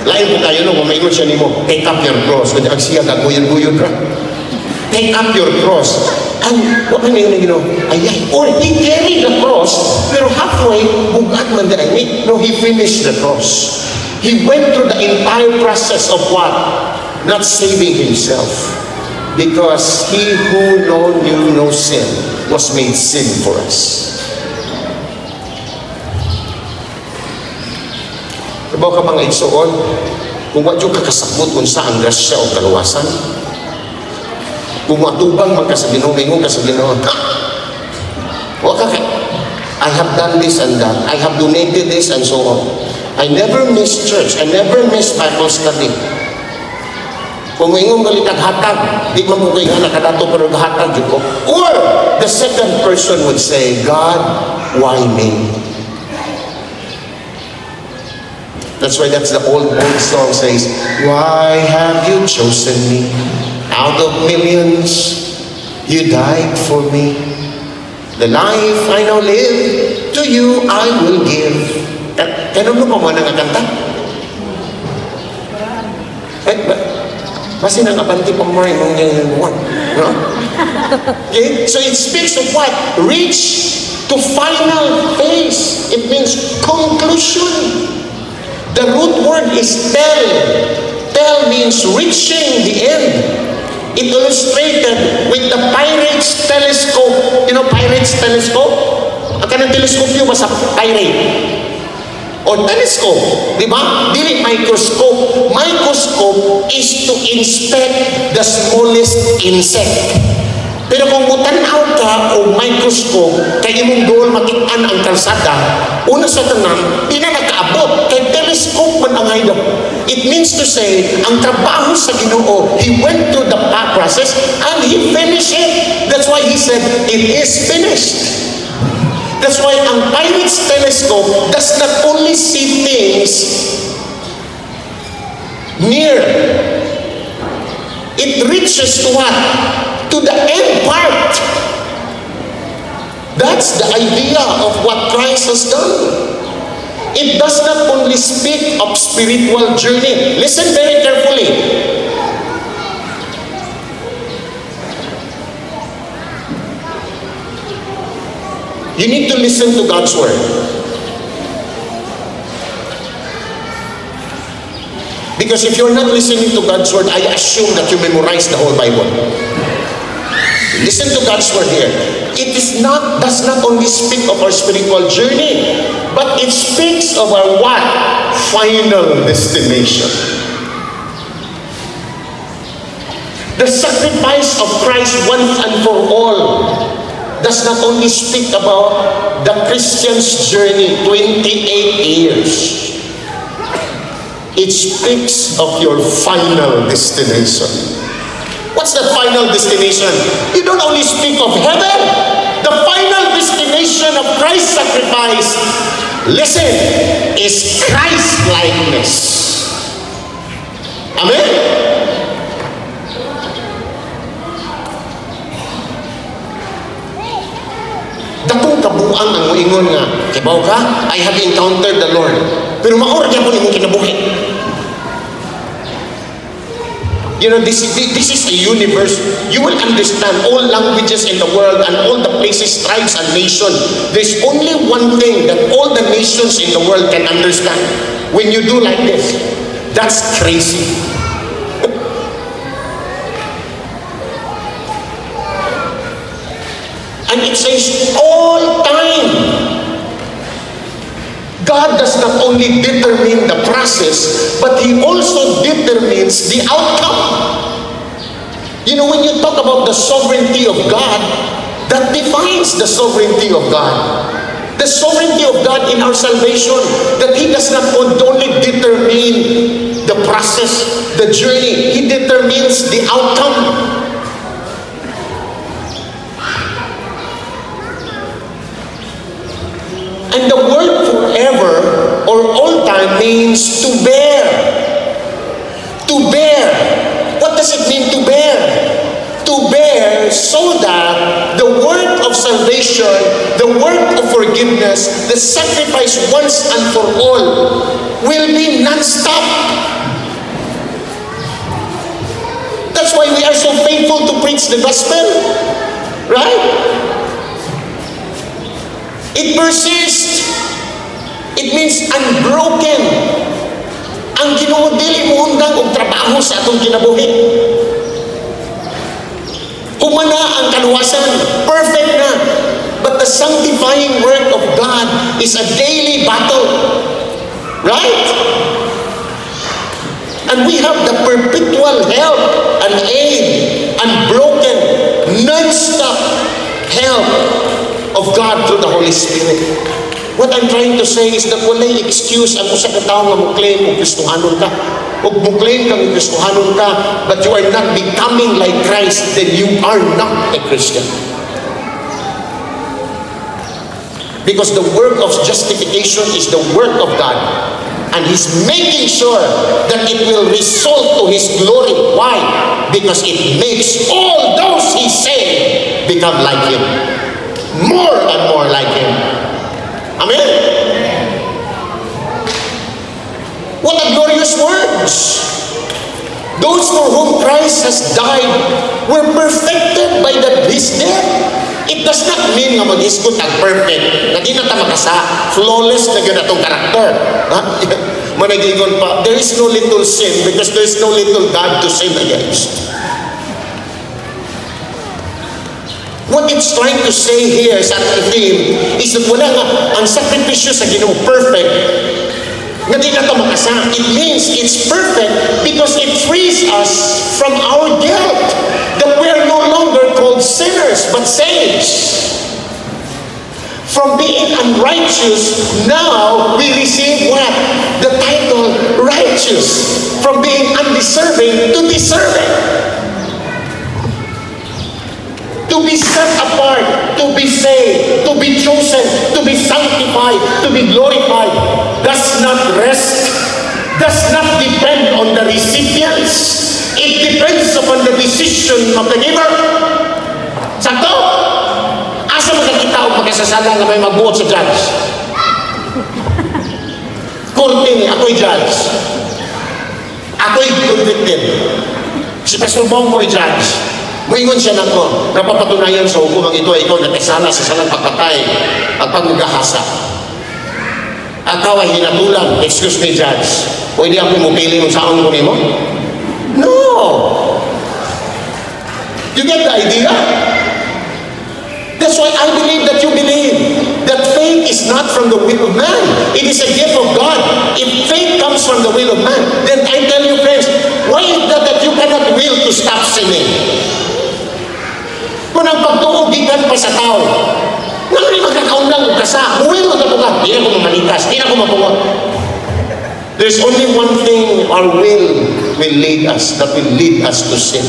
Lain po kayo no, maingon siya ni mo, take up your cross. Kaya ang siya kaguyon-guyon ka. Take up your cross. And what man yung nagino? Ayay. Or he carried the cross, pero halfway, bugat man dahil. No, he finished the cross. He went through the entire process of what? Not saving himself. Because he who knew no sin was made sin for us. Kabaw ka mga igsoon, kung wadyo kakasabot kung saan grasya o kaluwasan, kung matubang magkasabinon, ngayon kasabinon, I have done this and that, I have donated this and so on. I never miss church, I never miss Bible study. Kung ngayon galitag hatag, di man mo kayo nakadato pero hatag yun ko. Or, the second person would say, God, why me? That's why that's the old song says, why have you chosen me? Out of millions, you died for me. The life I now live, to you I will give. Kaya mo pa mga nangakanta? Kasi nangabanti pa mo yung one. No? Okay? So it speaks of what? Reach to final phase. It means conclusion. The root word is tel. Tel means reaching the end. It illustrated with the Pirates telescope. You know Pirates telescope? Ang kanang telescope yun ba sa pirate? O telescope, di ba? Dili microscope. Microscope is to inspect the smallest insect. Pero kung mutanaw ka o microscope, kay imong doon makitaan ang kalsada, una sa tanan, di na nakaabot. Kay telescope man ang hayop. It means to say, ang trabaho sa Ginoo, He went through the process and He finished it. That's why He said, it is finished. That's why ang Pirates telescope does not only see things near. It reaches to what? To the end part. That's the idea of what Christ has done. It does not only speak of spiritual journey. Listen very carefully. You need to listen to God's word. Because if you're not listening to God's word, I assume that you memorize the whole Bible. Listen to God's word here. It does not only speak of our spiritual journey, but it speaks of our what? Final destination. The sacrifice of Christ once and for all does not only speak about the Christian's journey, 28 years. It speaks of your final destination. What's the final destination? You don't only speak of heaven. The final destination of Christ's sacrifice, listen, is Christ-likeness. Amen? Dakong kabuang ang moingon nga, kibaw ka, I have encountered the Lord. Pero maor niya po nimong kinabuhi. You know, this is a universe. You will understand all languages in the world and all the places, tribes and nations. There's only one thing that all the nations in the world can understand. When you do like this, that's crazy. And it says all time. God does not only determine the process, but He also determines the outcome. You know, when you talk about the sovereignty of God, that defines the sovereignty of God. The sovereignty of God in our salvation, that He does not only determine the process, the journey, He determines the outcome. And the word forever or all time means to bear. To bear. What does it mean to bear? To bear so that the work of salvation, the work of forgiveness, the sacrifice once and for all will be non-stop. That's why we are so faithful to preach the gospel. Right? It persists. It means unbroken. Ang Ginoo dili mo undang og trabaho sa atong kinabuhi. Humana ang kaluwasan, perfect na. But the sanctifying work of God is a daily battle. Right? And we have the perpetual help and aid, unbroken, non-stop help of God through the Holy Spirit. What I'm trying to say is that walay excuse ang usa ka tawo nga mo-claim og Kristohanon ka. Og mo-claim kang Kristohanon ka, but you are not becoming like Christ, then you are not a Christian. Because the work of justification is the work of God. And He's making sure that it will result to His glory. Why? Because it makes all those He saved become like Him. More and more like Him. Amen? What a glorious words! Those for whom Christ has died were perfected by His death. It does not mean nga mag-isgot ang perfect, na di na ta makasa, flawless na ganda itong karakter. Managingon pa, there is no little sin because there is no little God to sin against. What it's trying to say here sa ating theme is that wala nga ang sakripisyo sa Ginoo perfect na di na ito makasa. It means it's perfect because it frees us from our guilt, that we are no longer called sinners but saints. From being unrighteous, now we receive what? The title righteous. From being undeserving to deserving. To be set apart, to be saved, to be chosen, to be sanctified, to be glorified, does not rest, does not depend on the recipients. It depends upon the decision of the giver. Sakto? Asa magkakita o magkasasala na may magbuot sa judge? Korte ni, ako'y judge. Ako'y convicted. Si Pastor Bong mo'y judge. Moingon siya na ko, napapatunayan sa hukumang ito, ikaw natisala sa salang pagpatay at pagmugahasa. Ikaw ay hinatulan, excuse me judge, pwede ako mupili ng saon ko nimo? No! You get the idea? That's why I believe that you believe that faith is not from the will of man. It is a gift of God. If faith comes from the will of man, then I tell you friends, why is that you cannot will to stop sinning? Kung ang pagtuog gikan pa sa tao, nang rin magkakaundang kasa, will mo na ka, di na ko mamalikas, di na ko mapungot. There's only one thing our will lead us, that will lead us to sin.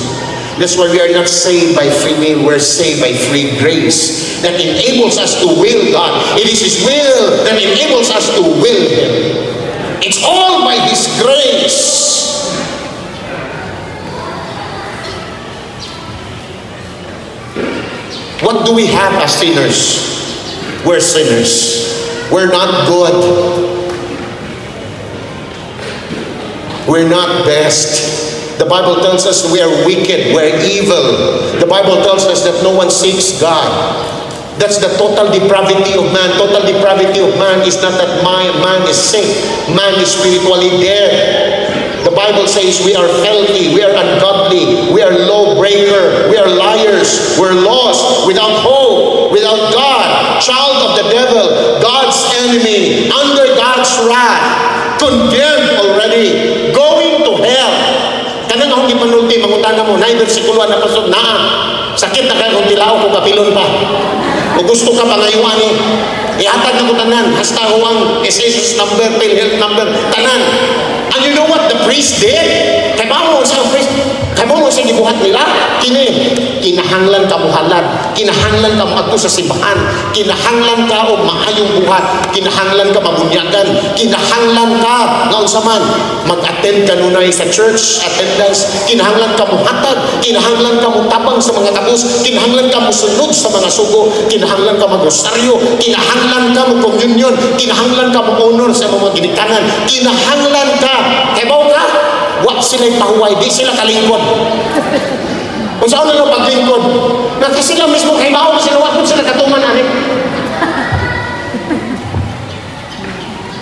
That's why we are not saved by free will, we're saved by free grace that enables us to will God. It is His will that enables us to will Him. It's all by His grace. What do we have as sinners? We're sinners. We're not good. We're not best. The Bible tells us we are wicked, we're evil. The Bible tells us that no one seeks God. That's the total depravity of man. Total depravity of man is not that man is sick. Man is spiritually dead. The Bible says we are filthy, we are ungodly, we are lawbreaker, we are liars, we're lost, without hope, without God, child of the devil, God's enemy, under God's wrath, condemned already, going to hell. Kanang akong ipanulti, mangutana mo, na versikulo na pasod na, sakit na kayo kung tilao kung kapilon pa. Kung gusto ka pangayuan ni, ihatag na ko tanan, hasta ko ang SSS number, PhilHealth number, tanan. And you know what the priest did? Kaya ba mo sa priest? Kaya mo sa gibuhat nila? Kinahanglan ka mo halad. Kinahanglan ka mo ato sa simbahan. Kinahanglan ka o maayong buhat. Kinahanglan ka mabunyagan. Kinahanglan ka ngayon sa man. Mag-attend ka nunay sa church attendance. Kinahanglan ka mo hatag. Kinahanglan ka mo tabang sa mga kabus. Kinahanglan ka mo sunod sa mga sugo. Kinahanglan ka mag-rosaryo. Kinahanglan ka mo communion. Kinahanglan ka mo honor sa mga ginikanan. Kinahanglan ka. Kebaw ka? Wag sila'y pahuway, di sila kalingkod. Kung saan na lang paglingkod, naka sila mismo kaibaw, sila wag sila katuman, anik.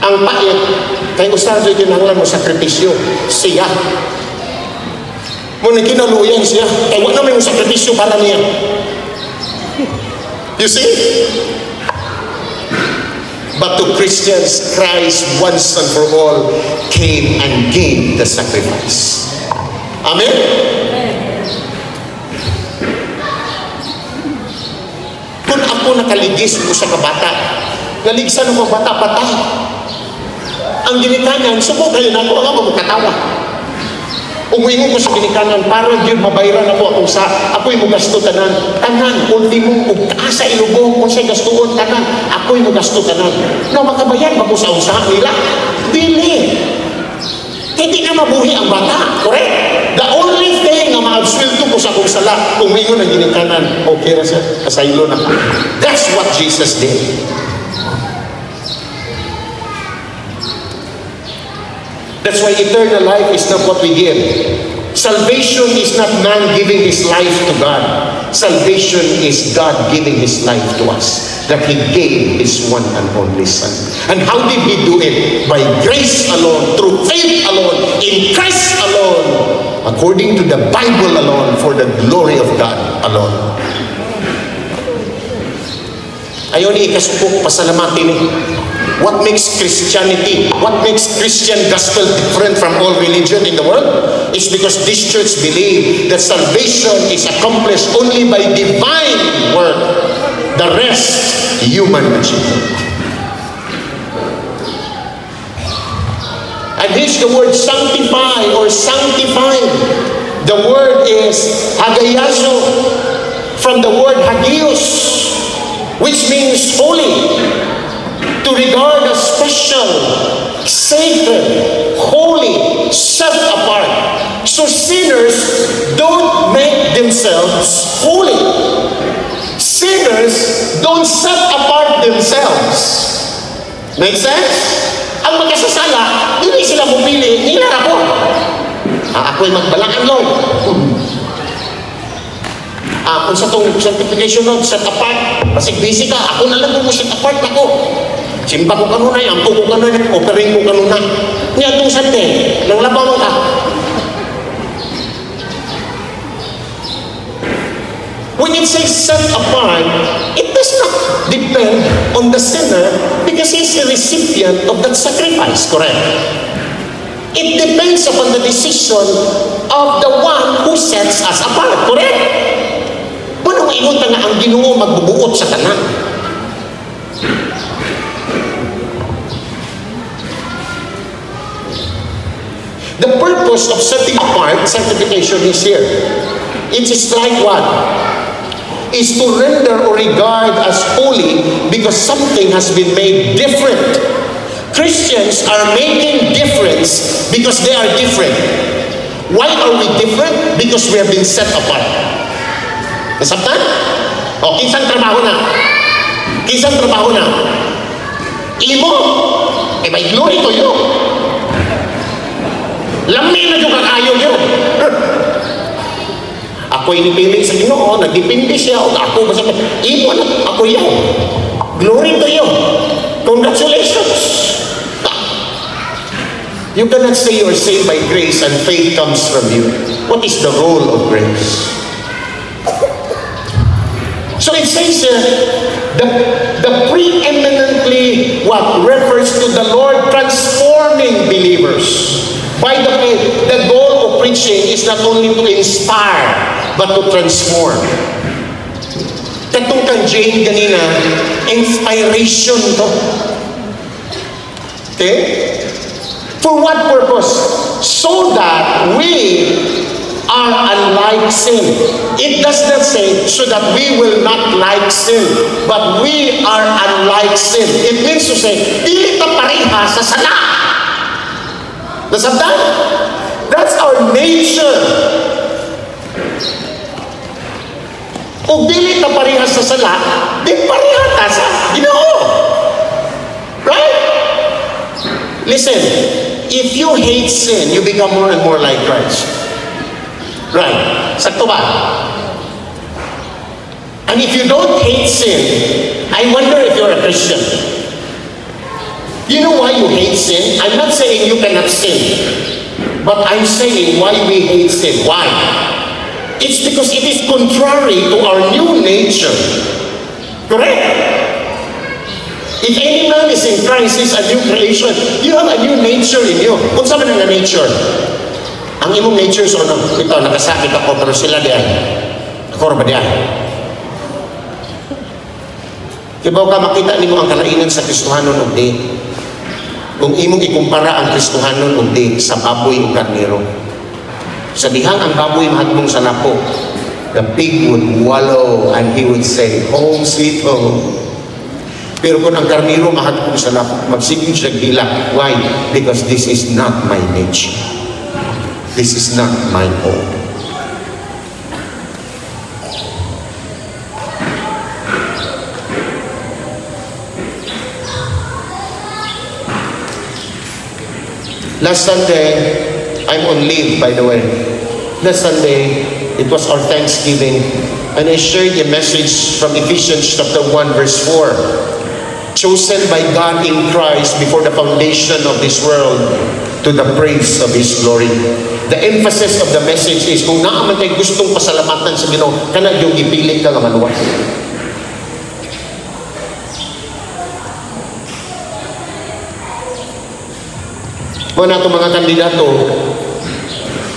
Ang pait, kay Ustad Joy kinahanglan mo sakripisyo, siya. Muna kinaluyan siya, kay wag na may sakripisyo para niya. You see? But to Christians, Christ once and for all came and gave the sacrifice. Amen? Kung ako nakaligis mo sa kabata, naligsan mo bata, patay. Ang ginikanan, suko kayo na ako, ang ako magkatawa. Umuingon ko sa ginikanan, para yun mabayran ako akong sa, ako'y mo gasto tanan. Tanan, ultimo, kung kaasa ilubong, kung sa'y gastuon, tanan, ako'y mo gasto tanan. No, makabayan ba ko sa usahan nila? Dili. Hindi na mabuhi ang bata, correct? The only thing na maabswelto ko sa akong sala, umingon ang ginikanan, okay na siya, kasaylo na. That's what Jesus did. That's why eternal life is not what we give. Salvation is not man giving his life to God. Salvation is God giving his life to us. That He gave His one and only Son. And how did He do it? By grace alone, through faith alone, in Christ alone, according to the Bible alone, for the glory of God alone. Ayon ikasupok pasalamatin ni. What makes Christianity, what makes Christian gospel different from all religion in the world? It's because this church believes that salvation is accomplished only by divine work. The rest human achievement. And here's the word sanctify or sanctified. The word is hagayazo, from the word hagios, which means holy, to regard as special, sacred, holy, set apart. So sinners don't make themselves holy. Sinners don't set apart themselves. Make sense? Ang magkasasala, hindi sila pumili, nilara ko. Ako'y magbalangan, Lord. Kung sa itong sanctification, Lord, set apart. Kasi busy ka, ako na lang kung set apart ako. Simba ko kanunay, ampo ko kanunay, offering ko kanunay. Niya itong Sunday, nang labaw ka. When it says set apart, it does not depend on the sinner because he's a recipient of that sacrifice, correct? It depends upon the decision of the one who sets us apart, correct? Paano maingon nga ang Ginoo magbubuot sa tanan? The purpose of setting apart sanctification is here. It is like what? Is to render or regard as holy because something has been made different. Christians are making difference because they are different. Why are we different? Because we have been set apart. Nasabtan? O, kinsang trabaho na? Kinsang trabaho na? Imo, may glory to you. Lamin na yung kakayo nyo. Ako'y nipili sa Ginoo, nagdepende siya, o ako basta, imo na, ako yan. Glory to you. Congratulations. You cannot say you are saved by grace and faith comes from you. What is the role of grace? So it says the preeminently what refers to the Lord transforming believers. By the way, the goal of preaching is not only to inspire, but to transform. Katong kang Jane ganina, inspiration to. Okay? For what purpose? So that we are unlike sin. It does not say so that we will not like sin, but we are unlike sin. It means to say, dili ta pareha sa sala. Nasabtan? That's our nature. Kung dili ta pareha sa sala, di pareha ta sa Ginoo. Right? Listen, if you hate sin, you become more and more like Christ. Right? Sakto ba? And if you don't hate sin, I wonder if you're a Christian. You know why you hate sin? I'm not saying you cannot sin, but I'm saying why we hate sin. Why? It's because it is contrary to our new nature. Correct? If any man is in Christ, he's a new creation. You have a new nature in you. Kung saan na nature? Ang imong nature, so ito, nakasakit ako, pero sila diyan. Ako ba diyan? Kibaw ka makita nimo ang kalainan sa Kristohanon o di. Kung imong ikumpara ang Kristohanon o di sa baboy o karnero. Sa dihang ang baboy mahadmong sa napo, the pig would wallow and he would say, home sweet home. Pero kung ang karnero mahadmong sa napo, magsiging siya gila. Why? Because this is not my nature. This is not my home. Last Sunday, I'm on leave, by the way. Last Sunday, it was our Thanksgiving, and I shared a message from Ephesians chapter 1, verse 4. Chosen by God in Christ before the foundation of this world to the praise of His glory. The emphasis of the message is kung naaman tayo gustong pasalamatan sa Ginoo, kana yung ipilit ka nga maluwas. Mga nato mga kandidato,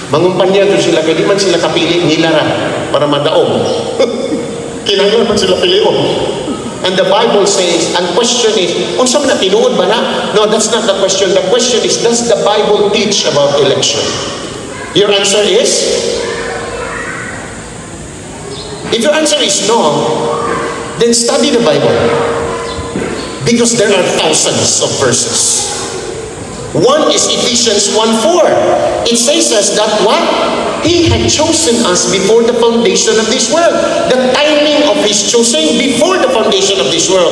mangumpanya to sila, kaya di man sila kapili, nilara para madaog. Kinanglan man sila pilion. And the Bible says, and question is, unsa man na tinuod ba na? No, that's not the question. The question is, does the Bible teach about election? Your answer is? If your answer is no, then study the Bible. Because there are thousands of verses. One is Ephesians 1:4. It says us that what? He had chosen us before the foundation of this world. The timing of His choosing before the foundation of this world.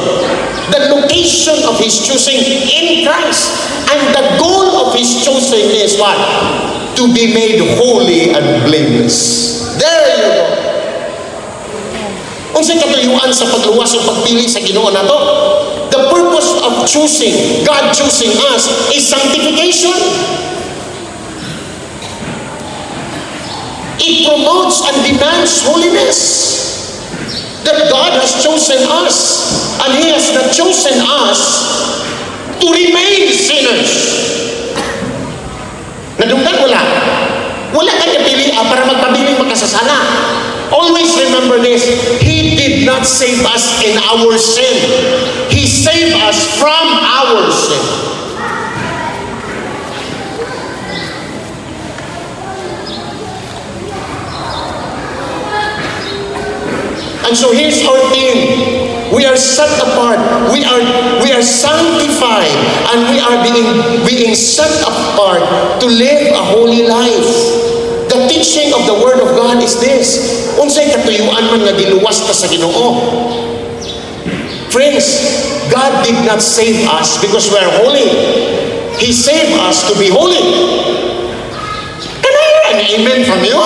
The location of His choosing in Christ. And the goal of His choosing is what? To be made holy and blameless. There you go. Unsay katuyuan sa pagluwas o pagpili sa Ginoo nato? The purpose of choosing, God choosing us, is sanctification. It promotes and demands holiness. That God has chosen us, and He has not chosen us to remain sinners. Nadunggan wala. Wala ka napili para magpabiling makasasala. Always remember this, He did not save us in our sin. He saved us from our sin. And so here's our theme. We are set apart. We are sanctified, and we are being set apart to live a holy life. The teaching of the Word of God is this. Unsay katuyuan man nga giluwas ta sa Ginoo. Friends, God did not save us because we are holy. He saved us to be holy. Can I hear an amen from you?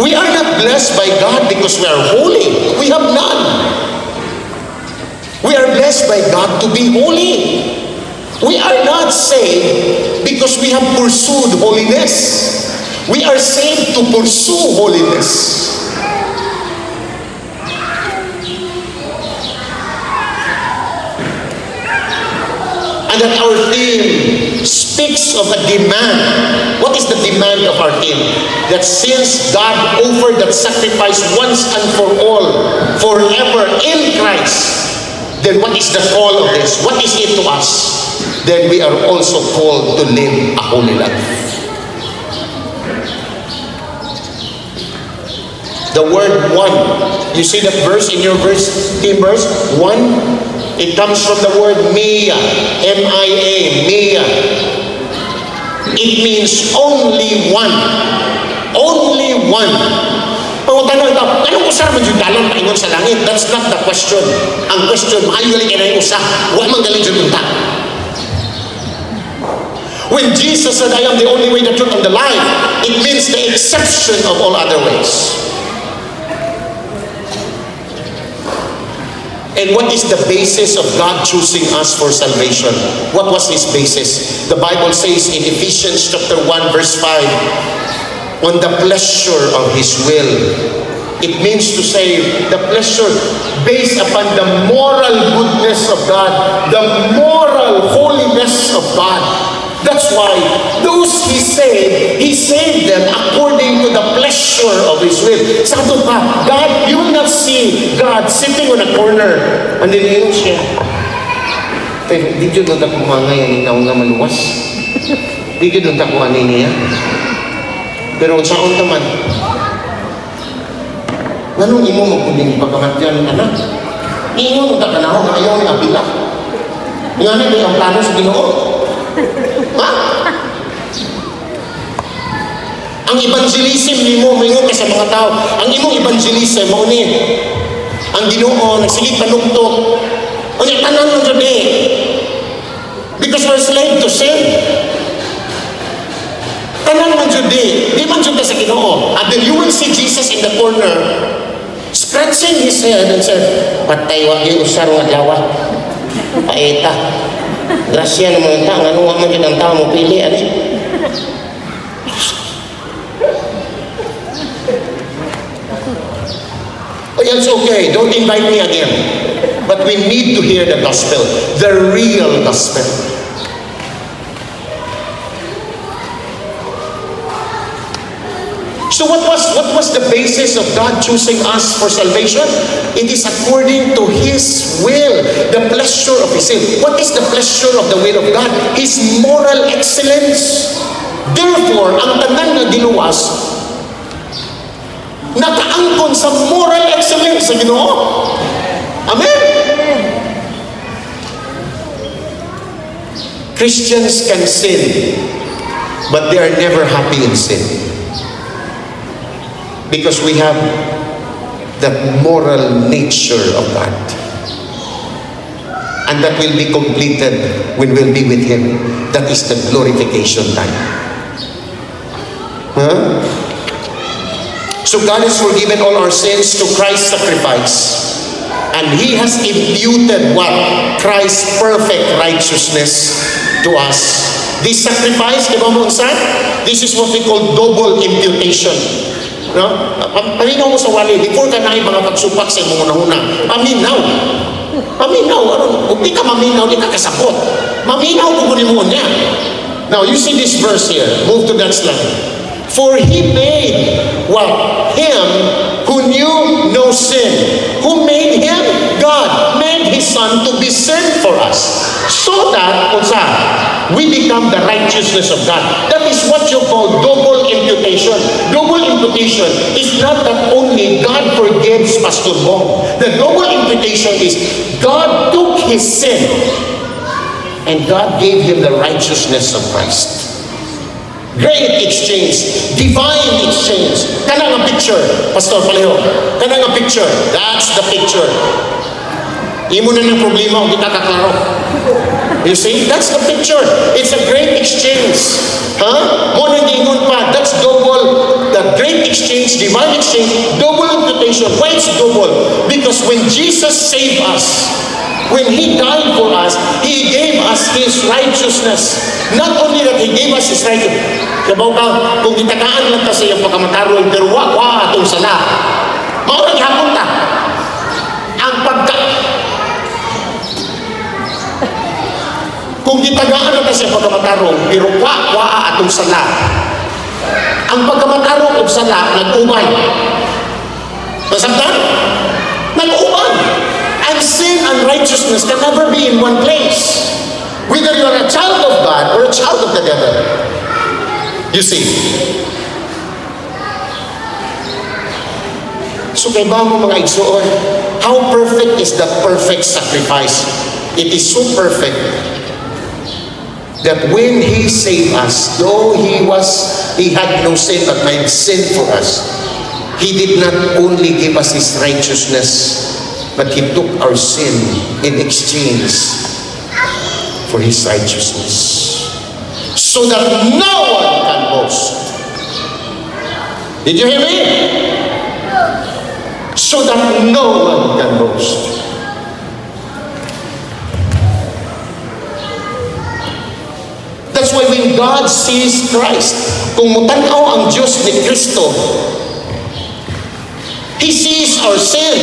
We are not blessed by God because we are holy. We have none. We are blessed by God to be holy. We are not saved because we have pursued holiness. We are saved to pursue holiness. And that our theme speaks of a demand. What is the demand of our theme? That since God offered that sacrifice once and for all, forever in Christ, then what is the call of this? What is it to us? Then we are also called to live a holy life. The word one, you see that verse in your theme verse? One, it comes from the word Mia, M-I-A, Mia. It means only one. Only one. Pangutanong ito, anong usar man yung dalan paingon sa langit? That's not the question. Ang question, maayo galing ka na yung usar. Huwag man galing yung tunta. When Jesus said, I am the only way, the truth, and the life, it means the exception of all other ways. And what is the basis of God choosing us for salvation? What was His basis? The Bible says in Ephesians chapter 1 verse 5, on the pleasure of His will. It means to say the pleasure based upon the moral goodness of God, the moral holiness of God. That's why those He saved them according to the pleasure of His will. Sa ato pa, God, you will not see God sitting on a corner and then yun siya. Di yun doon ako mga yan, inaw nga maluwas. Di yun doon ako anin niya. Pero kung saan naman, anong imo magpuning pagkamatyan, anak? Ingon ka na ako, ayaw ni Abila. Nga na, may ang plano sa Ginoo. Ha? Ang evangelism ni mo, mayon ka sa mga tao. Ang imong evangelism, maunin. Ang Ginoo, nagsigit panugtok. Ang tanan mo gabi. Because we're slave to sin. Tanan man judi, di man judi sa Ginoo. And then you will see Jesus in the corner, scratching his head and said, patay wag yung usar nga dawa. Paita. Grasya naman ang tao. Ano nga man yun ang tao mo pili? Ano? Oh, it's okay. Don't invite me again. But we need to hear the gospel. The real gospel. So what was the basis of God choosing us for salvation? It is according to His will, the pleasure of His will. What is the pleasure of the will of God? His moral excellence. Therefore, ang tanan na giluwas, nakaangkon sa moral excellence sa Ginoo. Amen? Christians can sin, but they are never happy in sin. Because we have the moral nature of God. And that will be completed when we'll be with Him. That is the glorification time. Huh? So God has forgiven all our sins through Christ's sacrifice. And He has imputed what? Christ's perfect righteousness to us. This sacrifice, di ba mo unsan? This is what we call double imputation. No? Paminaw mo sa wali, before ka na yung mga pagsupak sa mga unahuna, paminaw. Paminaw. Kung di ka maminaw, di ka kasapot. Maminaw kung kunin mo niya. Now, you see this verse here. Move to that slide. For He made what? Him who knew no sin. Who made Him? God made His Son to be sin for us. So that, we become the righteousness of God. That is what you call double imputation. Double imputation is not that only God forgives Pastor Bong. The double imputation is God took His sin and God gave Him the righteousness of Christ. Great exchange, divine exchange. Kana nga picture, Pastor Paleho. Kana nga picture. That's the picture. Imo na ng problema kung di ka kaklaro. You see, that's the picture. It's a great exchange. Huh? Mo nang giingon pa, that's double. The great exchange, divine exchange, double imputation. Why it's double? Because when Jesus saved us, when He died for us, He gave us His righteousness. Not only that He gave us His righteousness. Kabaw ka, kung itagaan lang ka sa iyong pagkamataroy, pero wa atong sala. Maurang hapon ta. Ang kung gitagaan lang ka sa iyong pagkamatarong, pero wa atong sala. Ang pagkamatarong o sala, nag-uman. Nasabtan? Nag-uman. And sin and righteousness can never be in one place. Whether you are a child of God or a child of the devil. You see. So kay ba mo mga igsuon, how perfect is the perfect sacrifice? It is so perfect that when He saved us, though He had no sin but made sin for us, He did not only give us His righteousness, but He took our sin in exchange for His righteousness. So that no one can boast. Did you hear me? So that no one can boast. That's why when God sees Christ, kung mutanaw ang Diyos ni Kristo, He sees our sin.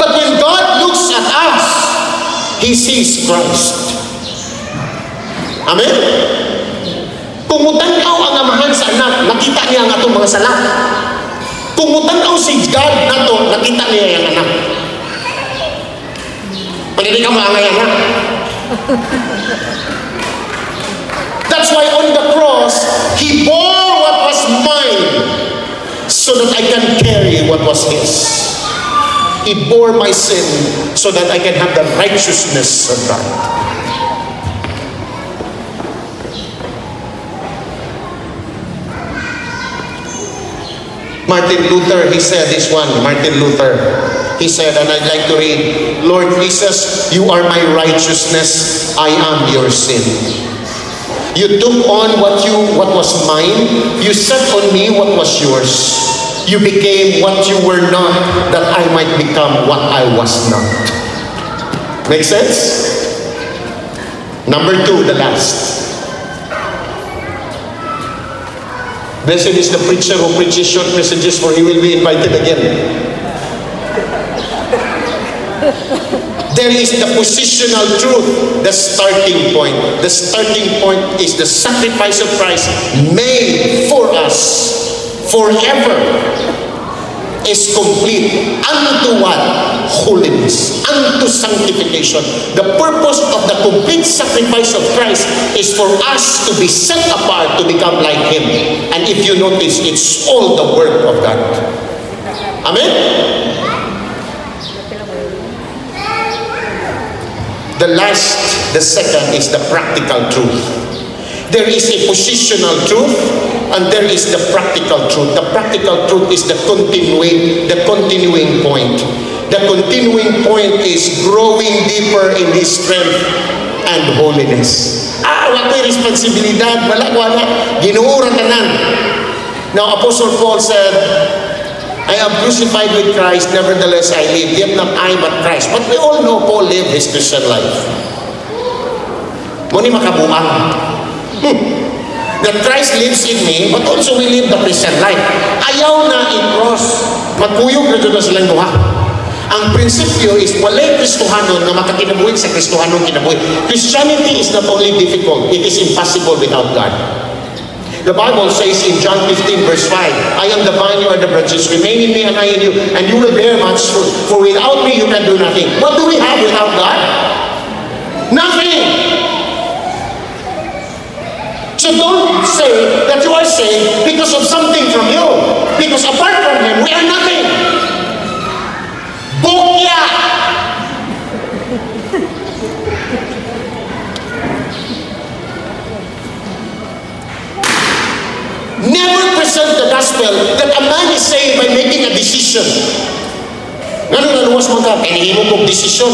But when God looks at us, He sees Christ. Amen? Kung mutanaw ang amahan sa anak, nakita niya ang atong mga sala. Kung mutanaw si God nato, nakita niya ang anak. Pag hindi ka maangay anak. That's why on the cross, He bore what was mine so that I can carry what was His. He bore my sin so that I can have the righteousness of God. Martin Luther, he said this one, Martin Luther, he said, and I'd like to read, Lord Jesus, you are my righteousness, I am your sin. You took on what was mine, you set on me what was yours. You became what you were not, that I might become what I was not. Make sense? Number 2, the last. Blessed is the preacher who preaches short messages, for he will be invited again. There is the positional truth, the starting point. The starting point is the sacrifice of Christ made for us forever is complete. Unto what? Holiness. Unto sanctification. The purpose of the complete sacrifice of Christ is for us to be set apart to become like Him. And if you notice, it's all the work of God. Amen? The second is the practical truth. There is a positional truth and there is the practical truth. The practical truth is the continuing point. The continuing point is growing deeper in His strength and holiness. Wako'y responsibilidad, wala. Ginuura tanan. Now, Apostle Paul said, I am crucified with Christ, nevertheless I live. Yet not I, but Christ. But we all know Paul lived his Christian life. Muni makabuang. That Christ lives in me, but also we live the Christian life. Ayaw na i-cross. Magkuyog na doon silang duha. Ang prinsipyo is walay Kristohanon na makakinabuhi sa Kristohanong kinabuhi. Christianity is not only difficult, it is impossible without God. The Bible says in John 15 verse 5, I am the vine, you are the branches. Remain in me and I in you, and you will bear much fruit. For without me you can do nothing. What do we have without God? Nothing. So don't say that you are saved because of something from you. Because apart from Him, we are nothing. Bukya! Never present the gospel that a man is saved by making a decision. Ngano naluwas mo ka? Pinihimo kong desisyon.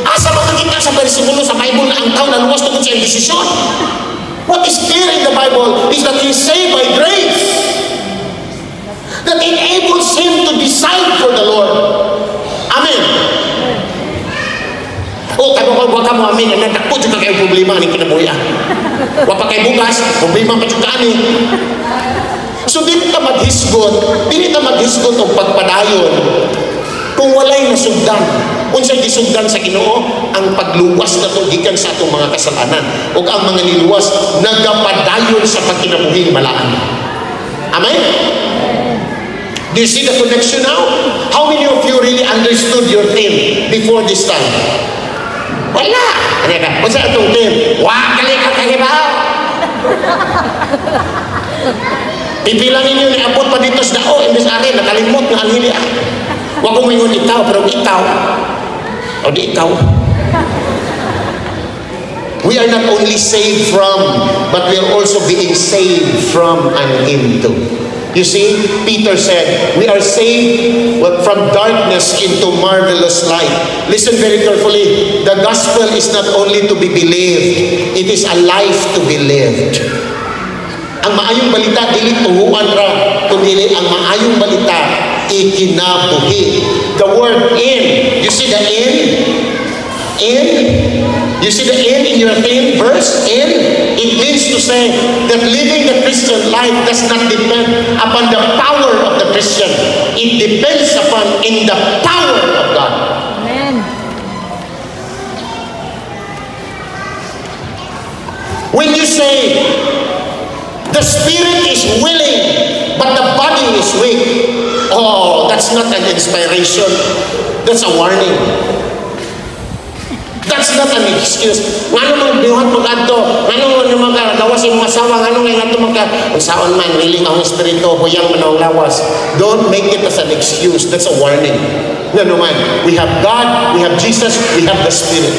Asa makikita sa versikulo sa Bible na ang tao naluwas tungkol sa desisyon? What is clear in the Bible is that he is saved by grace. That enables him to decide for the Lord. Amen. Wag ka mo amin, natakpo juga kayo problema ni kinabuhi. Wag pa kayo bukas, problema pa juga ni. So dili ta maghisgot og pagpadayon kung walay nasugdan. Unsay gisugdan sa Ginoo? Ang pagluwas na to gikan sa atong mga kasalanan. Ug ang mga niluwas nagapadayon sa pagkinabuhing malaan. Amen? Do you see the connection now? How many of you really understood your theme before this time? Wala! Ano ka? What's atong theme? Wag kali ka kahibaw! Pipila ninyo ni abot pa dito sa dao, imbes ari, nakalimot nga anhili. Wag kong ingon ikaw, pero ikaw, o di ikaw. We are not only saved from, but we are also being saved from and into. You see, Peter said, we are saved from darkness into marvelous light. Listen very carefully. The gospel is not only to be believed, it is a life to be lived. Ang maayong balita, dili tuhuan ra, kundi ang maayong balita, ikinabuhi. The word in, you see the in? In? You see the in your theme verse? In? It means to say that living the Christian life does not depend upon the power of the Christian. It depends upon in the power of God. Amen. When you say the spirit is willing but the body is weak, oh, that's not an inspiration. That's a warning. That's not an excuse. Ngano man biwat pag-adto, ngano man gawas imong asawa, ngano nga ato unsaon man willing ang espiritu huyang man ang lawas. Don't make it as an excuse. That's a warning. Ngano man, we have God, we have Jesus, we have the Spirit.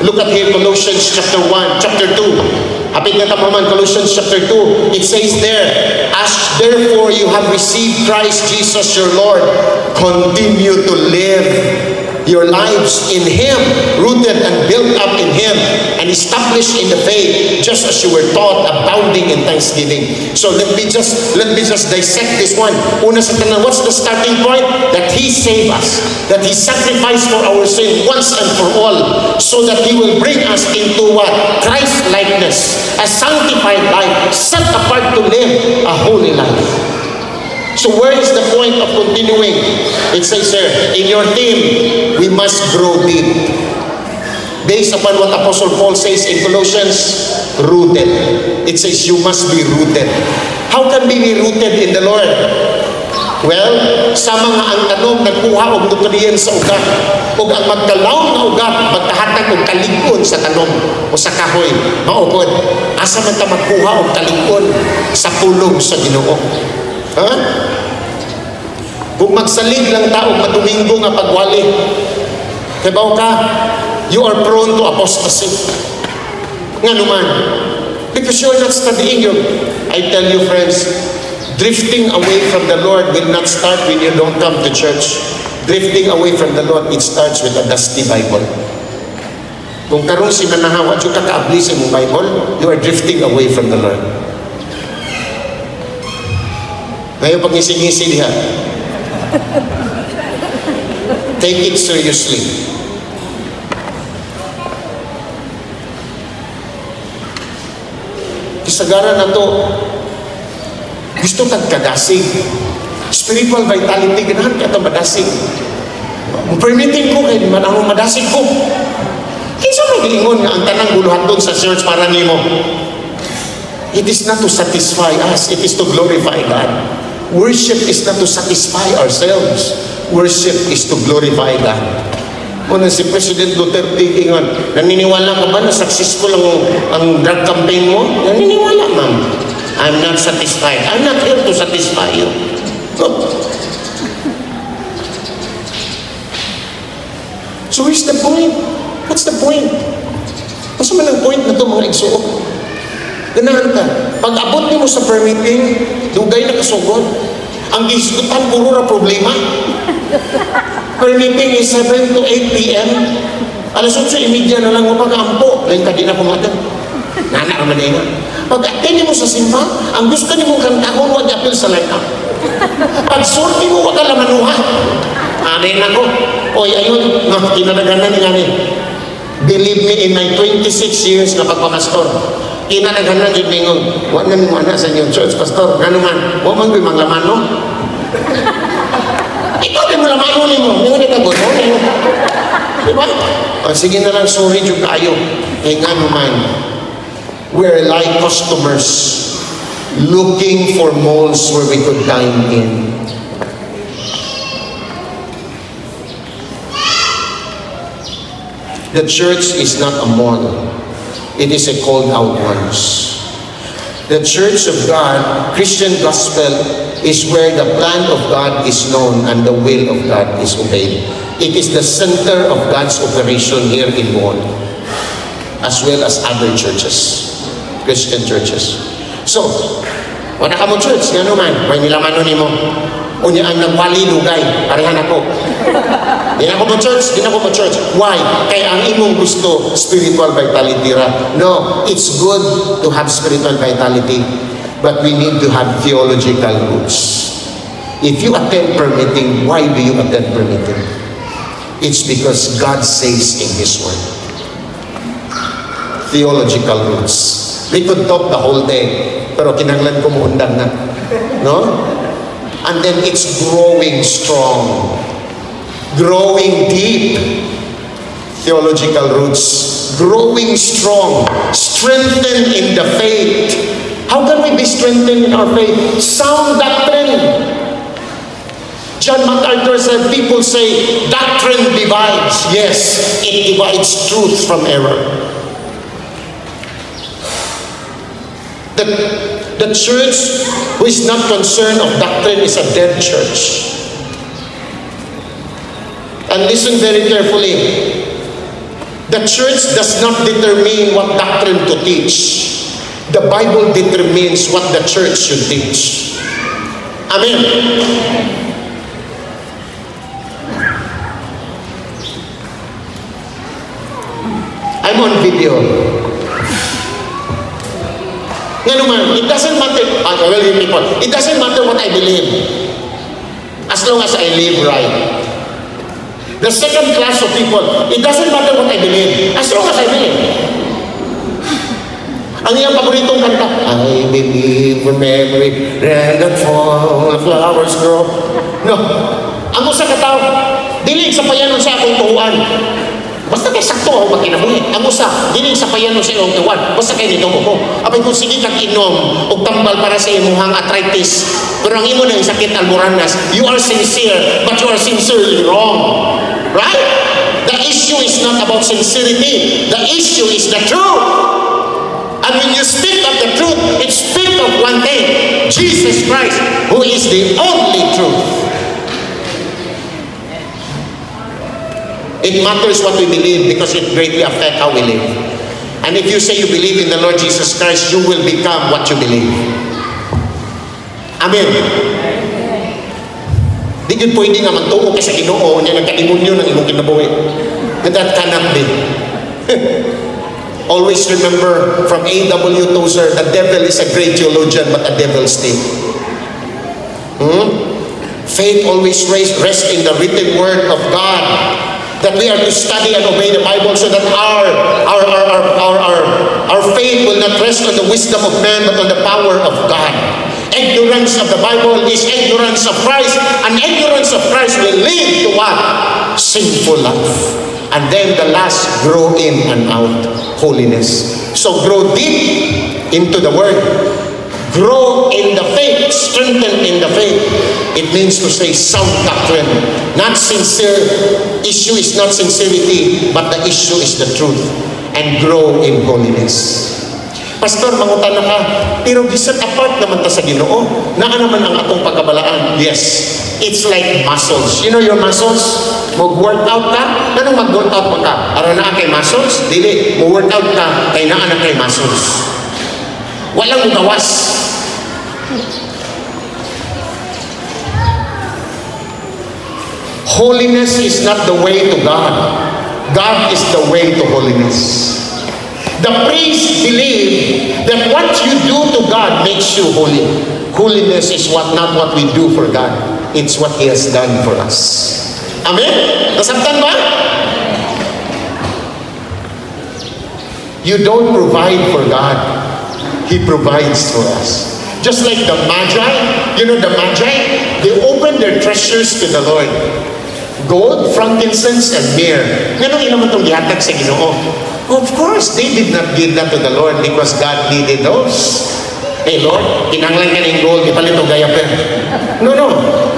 Look at here, Colossians chapter 1, chapter 2. Hapit na tamaman, Colossians chapter 2. It says there, as therefore you have received Christ Jesus your Lord, continue to live your lives in Him, rooted and built up in Him, and established in the faith, just as you were taught, abounding in thanksgiving. So let me just dissect this one. Una sa tanan, what's the starting point? That He saved us, that He sacrificed for our sin once and for all, so that He will bring us into what? Christ-likeness, a sanctified life, set apart to live a holy life. So where is the point of continuing? It says here, in your team, we must grow deep. Based upon what Apostle Paul says in Colossians, rooted. It says you must be rooted. How can we be rooted in the Lord? Well, sa mga ang tanom nagkuha og nutrients sa ugat, ug ang magkalaw nga ugat magkahatag og kalig-on sa tanom o sa kahoy. Maupod, asa man ta magkuha og kalig-on sa pulong sa Ginoo. Ha? Kung magsalig lang ta og madomingo nga pagwali, kabaw ka, you are prone to apostasy. Nga naman, because you're not studying your, I tell you friends, drifting away from the Lord will not start when you don't come to church. Drifting away from the Lord, it starts with a dusty Bible. Kung karon si nanahawa, yung kakaabli sa mong Bible, you are drifting away from the Lord. Ngayon pag ngisi-ngisi diha, take it seriously. Kisagaran na to, gusto tagkadasig. Spiritual vitality, ganahan ka ito madasig. Permitting ko kayo, manahong madasig ko. Kinsa may giingon nga ang tanang buluhat doon sa church para nimo. It is not to satisfy us, it is to glorify God. Worship is not to satisfy ourselves. Worship is to glorify God. Una si President Duterte ingon, naniniwala ka ba na successful ang drug campaign mo? Naniniwala, ma'am. I'm not satisfied. I'm not here to satisfy you. So where's the point? What's the point? Masa man ang point na ito mga igsuok? Ganahan ka. Pag abot mo sa permitting, dugay na kasugod. Ang gisgutan, puro na problema. Permitting is 7 to 8 p.m. Alas 8:30 na lang mo pag-ampo. Dahil ka di na pumatag. Nana ka man na pag-attend mo sa simpa, ang gusto ni mong kantahon, wag apil sa line-up. Pag-sorti mo, wag ka lamanuha. Anin ako. Oy, ayun, kinadaganan ni ngani. Believe me, in my 26 years na pagpapastor, kinadaganan yun ningon, wag na mo na sa inyong church, pastor, gano'n man, wag man ko yung manglaman, no? Ikaw din mo lamano ni mo, hindi mo nitagot mo, diba? O, sige na lang, sorry yung kayo. Kaya nga naman, we're like customers looking for malls where we could dine in. The church is not a mall. It is a called out ones. The church of God, Christian gospel, is where the plan of God is known and the will of God is obeyed. It is the center of God's operation here in Bohol, as well as other churches, Christian churches. So, wala ka mo church, gano'n man, may nilamano ni mo. Unya ang nagwali lugay, parehan ako. Di na ako mo church. Why? Kaya ang imong gusto, spiritual vitality ra. No, it's good to have spiritual vitality, but we need to have theological roots. If you attend permitting, why do you attend permitting? It's because God says in His Word. Theological roots. We could talk the whole day, pero kinanglan ko mo undan na. No? And then it's growing strong, growing deep. Theological roots, growing strong, strengthened in the faith. How can we be strengthened in our faith? Sound doctrine. John MacArthur said, people say doctrine divides. Yes, it divides truth from error. The church who is not concerned of doctrine is a dead church. And listen very carefully. The church does not determine what doctrine to teach. The Bible determines what the church should teach. Amen. I'm on video. It doesn't matter, it doesn't matter what I believe, as long as I live right. The second class of people, it doesn't matter what I believe, as long as I believe. Ang iyang paboritong kanta, I believe when every rain that fall, flowers grow. No. Ang usa ka tao, dili sa payanon sa akong tuhuan. Basta kay sakto ako magkinabuhi. Ang usa, dili sa payanon sa iyong tuhuan. Basta kay nito mo. Apay kung sige kang inom o tambal para sa imong arthritis, pero ang imo na yung sakit almoranas, you are sincere, but you are sincerely wrong. Right? The issue is not about sincerity. The issue is the truth. And when you speak of the truth, it speaks of one thing, Jesus Christ, who is the only truth. It matters what we believe because it greatly affects how we live. And if you say you believe in the Lord Jesus Christ, you will become what you believe. Amen. Di yun pwede nga magtuo ka sa Ginoo niya nagkadimonyo ng imong kinabuhi. That cannot be. Always remember from A.W. Tozer, the devil is a great theologian but a devil's thief. Faith always rests in the written word of God. That we are to study and obey the Bible so that our faith will not rest on the wisdom of man but on the power of God. Ignorance of the Bible is ignorance of Christ, and ignorance of Christ will lead to what? Sinful life. And then the last, grow in and out, holiness. So grow deep into the Word. Grow in the faith, strengthen in the faith. It means to say sound doctrine. Not sincere. Issue is not sincerity, but the issue is the truth. And grow in holiness. Pastor, mangutan na ka, pero giset apart naman ta sa Ginoo. Naa naman ang atong pagkabalaan. Yes, it's like muscles. You know your muscles? Mag-workout ka? Anong mag-workout pa ka? Aron na kay muscles? Dili, mag-workout ka, kay naa na kay muscles. Walang gawas. Holiness is not the way to God. God is the way to holiness. The priests believe that what you do to God makes you holy. Holiness is not what we do for God. It's what He has done for us. Amen? Nasabtan ba? You don't provide for God. He provides for us. Just like the Magi, you know the Magi, they opened their treasures to the Lord. Gold, frankincense, and myrrh. Ganun naman itong gihatag sa Ginoo. Of course, they did not give that to the Lord because God needed those. Hey Lord, kinanglan ka ng gold, ipalit o gayaper. No.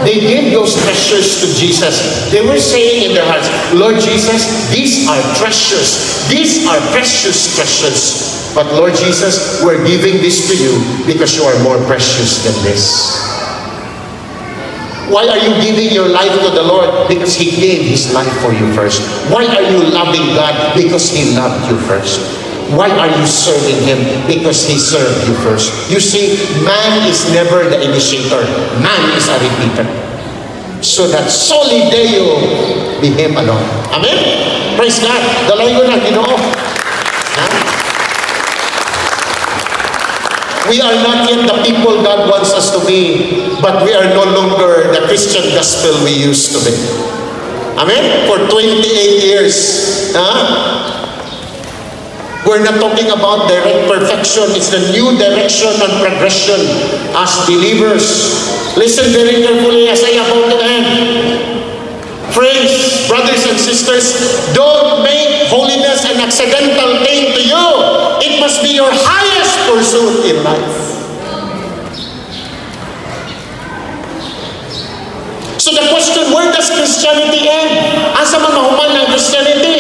They gave those treasures to Jesus. They were saying in their hearts, Lord Jesus, these are treasures. These are precious treasures. But Lord Jesus, we're giving this to you because you are more precious than this. Why are you giving your life to the Lord? Because He gave His life for you first. Why are you loving God? Because He loved you first. Why are you serving Him? Because He served you first. You see, man is never the initiator. Man is a repeater. So that soli Deo be Him alone. Amen? Praise God. Dalay ko na, Ginoo. We are not yet the people God wants us to be, but we are no longer the Christian gospel we used to be. Amen? For 28 years. We're not talking about direct perfection. It's the new direction and progression as believers. Listen very carefully as I about to end. Friends, brothers and sisters, don't make holiness an accidental thing to you. It must be your highest pursuit in life. So the question, where does Christianity end? Asa man mahuman ng Christianity?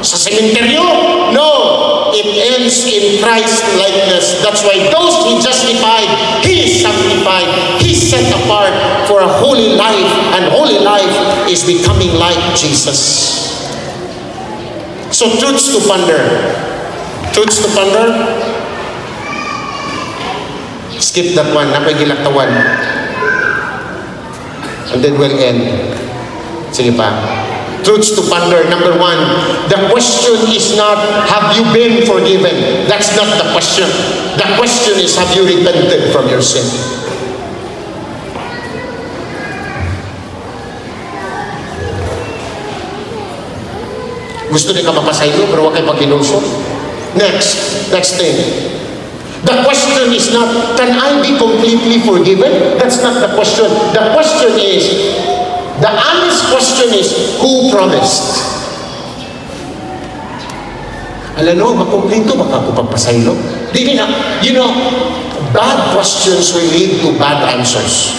Sa sementeryo? No. It ends in Christ's likeness. That's why those He justified, He sanctified, He set apart for a holy life. And holy life is becoming like Jesus. So truths to ponder. Truths to ponder. Skip that one. Napagilaktawan. And then we'll end. Sige pa. Truths to ponder. Number one, the question is not, have you been forgiven? That's not the question. The question is, have you repented from your sin? Gusto niya ka mapasaylo, pero huwag kayo pagkinulso. Next thing. The question is not, can I be completely forgiven? That's not the question. The question is, the honest question is, who promised? Alam mo, makomplito baka ako pagpasaylo. Dili na, you know, bad questions will lead to bad answers.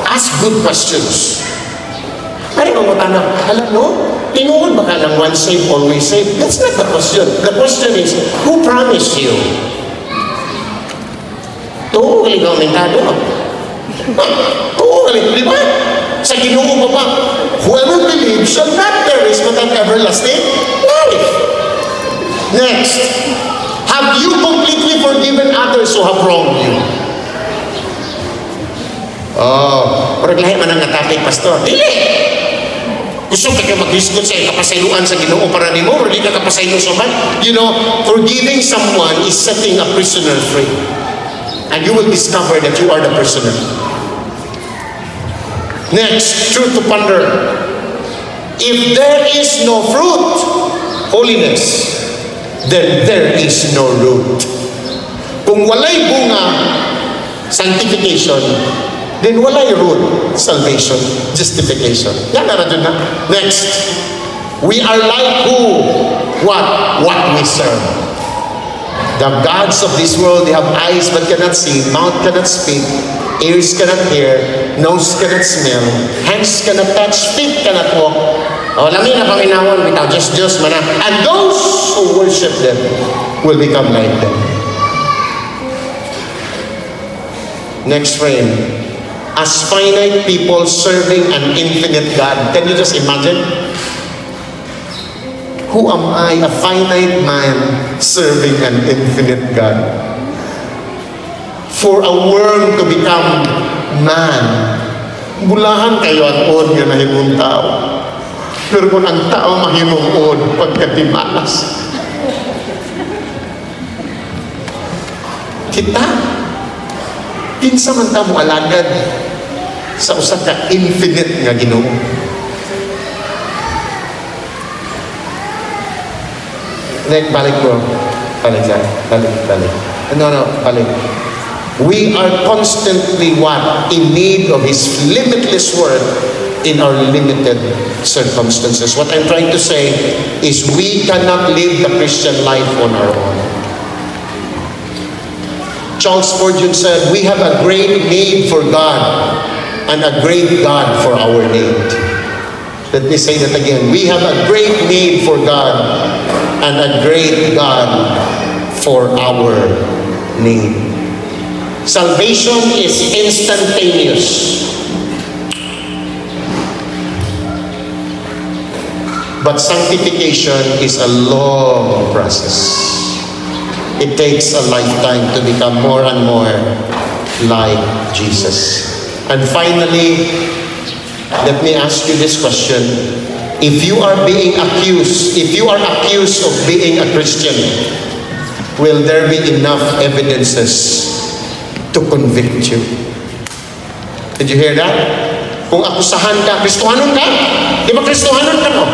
Ask good questions. Pari mo tanong, alam mo, tinuod baka ng once saved, always saved? That's not the question. The question is, who promised you? Tuo, ikaw mentado. Tuo, di ba? Sa Ginoo pa ba? Whoever believes shall not perish but have everlasting life. Next, have you completely forgiven others who have wronged you? Oh, pero lahi man ang topic, Pastor. Dili! Gusto ka mag-discuss sa kapasayloan sa Ginoo para nimo or di ka kapasaylo sa man? You know, forgiving someone is setting a prisoner free. And you will discover that you are the prisoner. Next, truth to ponder. If there is no fruit, holiness, then there is no root. Kung walay bunga, sanctification, then walay root, salvation, justification. Yan na rin na. Next, we are like who? What we serve. The gods of this world, they have eyes but cannot see, mouth cannot speak, ears cannot hear, nose cannot smell, hands cannot touch, feet cannot walk. O, lamin na Panginoon, without just mana. And those who worship them will become like them. Next frame. As finite people serving an infinite God. Can you just imagine? Who am I, a finite man, serving an infinite God? For a worm to become man, bulahan kayo ang od nga nahimong tao. Pero kung ang tao mahimong od, pagkatimalas. Kita, kinsa man ta mo alagad sa usa ka infinite nga Ginoo. Balik bro. Balik. No, balik. We are constantly what? In need of His limitless word in our limited circumstances. What I'm trying to say is we cannot live the Christian life on our own. Charles Spurgeon said, we have a great need for God and a great God for our need. Let me say that again. We have a great need for God and a great God for our need. Salvation is instantaneous. But sanctification is a long process. It takes a lifetime to become more and more like Jesus. And finally, let me ask you this question. If you are accused of being a Christian, will there be enough evidences to convict you? Did you hear that? Kung akusahan ka, Kristohanon ka? Di ba Kristohanon ka no?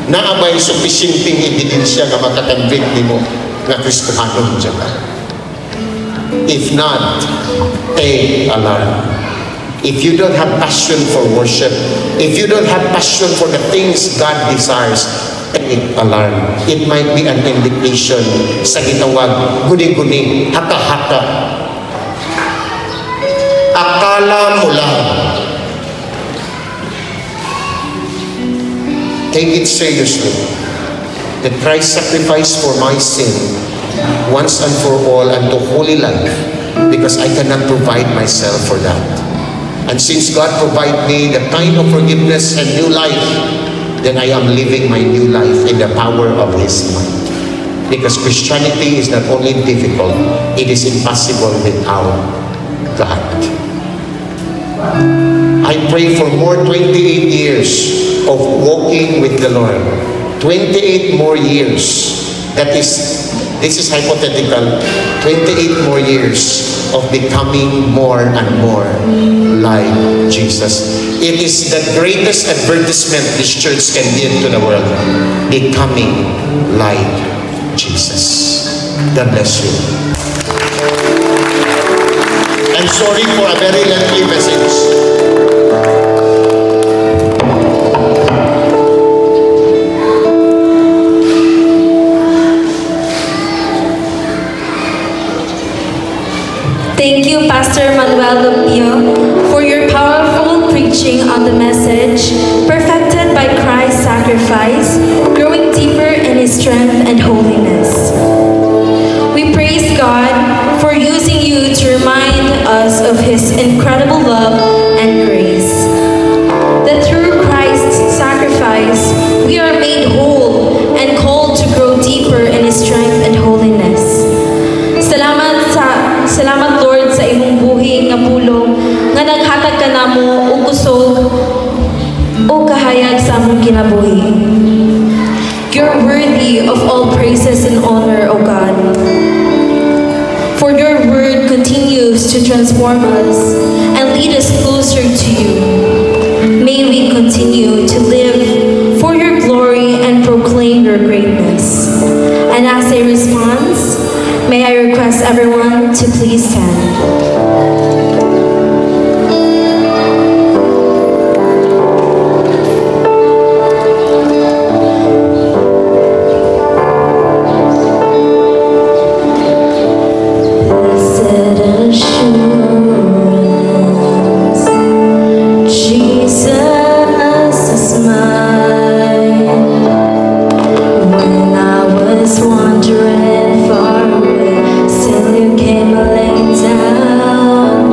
Naabay sufficienting ebidensya nga makakonvict nimo nga Kristohanon dyan ka. If not, take alarm. If you don't have passion for worship, if you don't have passion for the things God desires, take alarm. It might be an indication sa gitawag, guni-guni, haka-haka. Akala mo lang. Take it seriously. That Christ sacrificed for my sin once and for all unto holy life, because I cannot provide myself for that. And since God provided me the kind of forgiveness and new life, then I am living my new life in the power of His might. Because Christianity is not only difficult, it is impossible without God. I pray for more 28 years of walking with the Lord. 28 more years. This is hypothetical. 28 more years of becoming more and more like Jesus. It is the greatest advertisement this church can give to the world. Becoming like Jesus. God bless you. I'm sorry for a very lengthy message. Thank you, Pastor Manuel Lupio, for your powerful preaching on the message, perfected by Christ's sacrifice, growing deeper in His strength and holiness. We praise God for using you to remind us of His incredible love and grace. That through Christ's sacrifice, we are made whole and called to grow deeper in His strength and holiness. Salamat Lord sa imong buhi nga pulong nga naghatag kanamo og kusog o kahayag sa among kinabuhi. You're worthy of all praises and honor, O God. For your word continues to transform us and lead us closer to you. May we continue to live for your glory and proclaim your greatness. And as a response, may I request everyone to please stand. Wandering far away, still you came and laid down.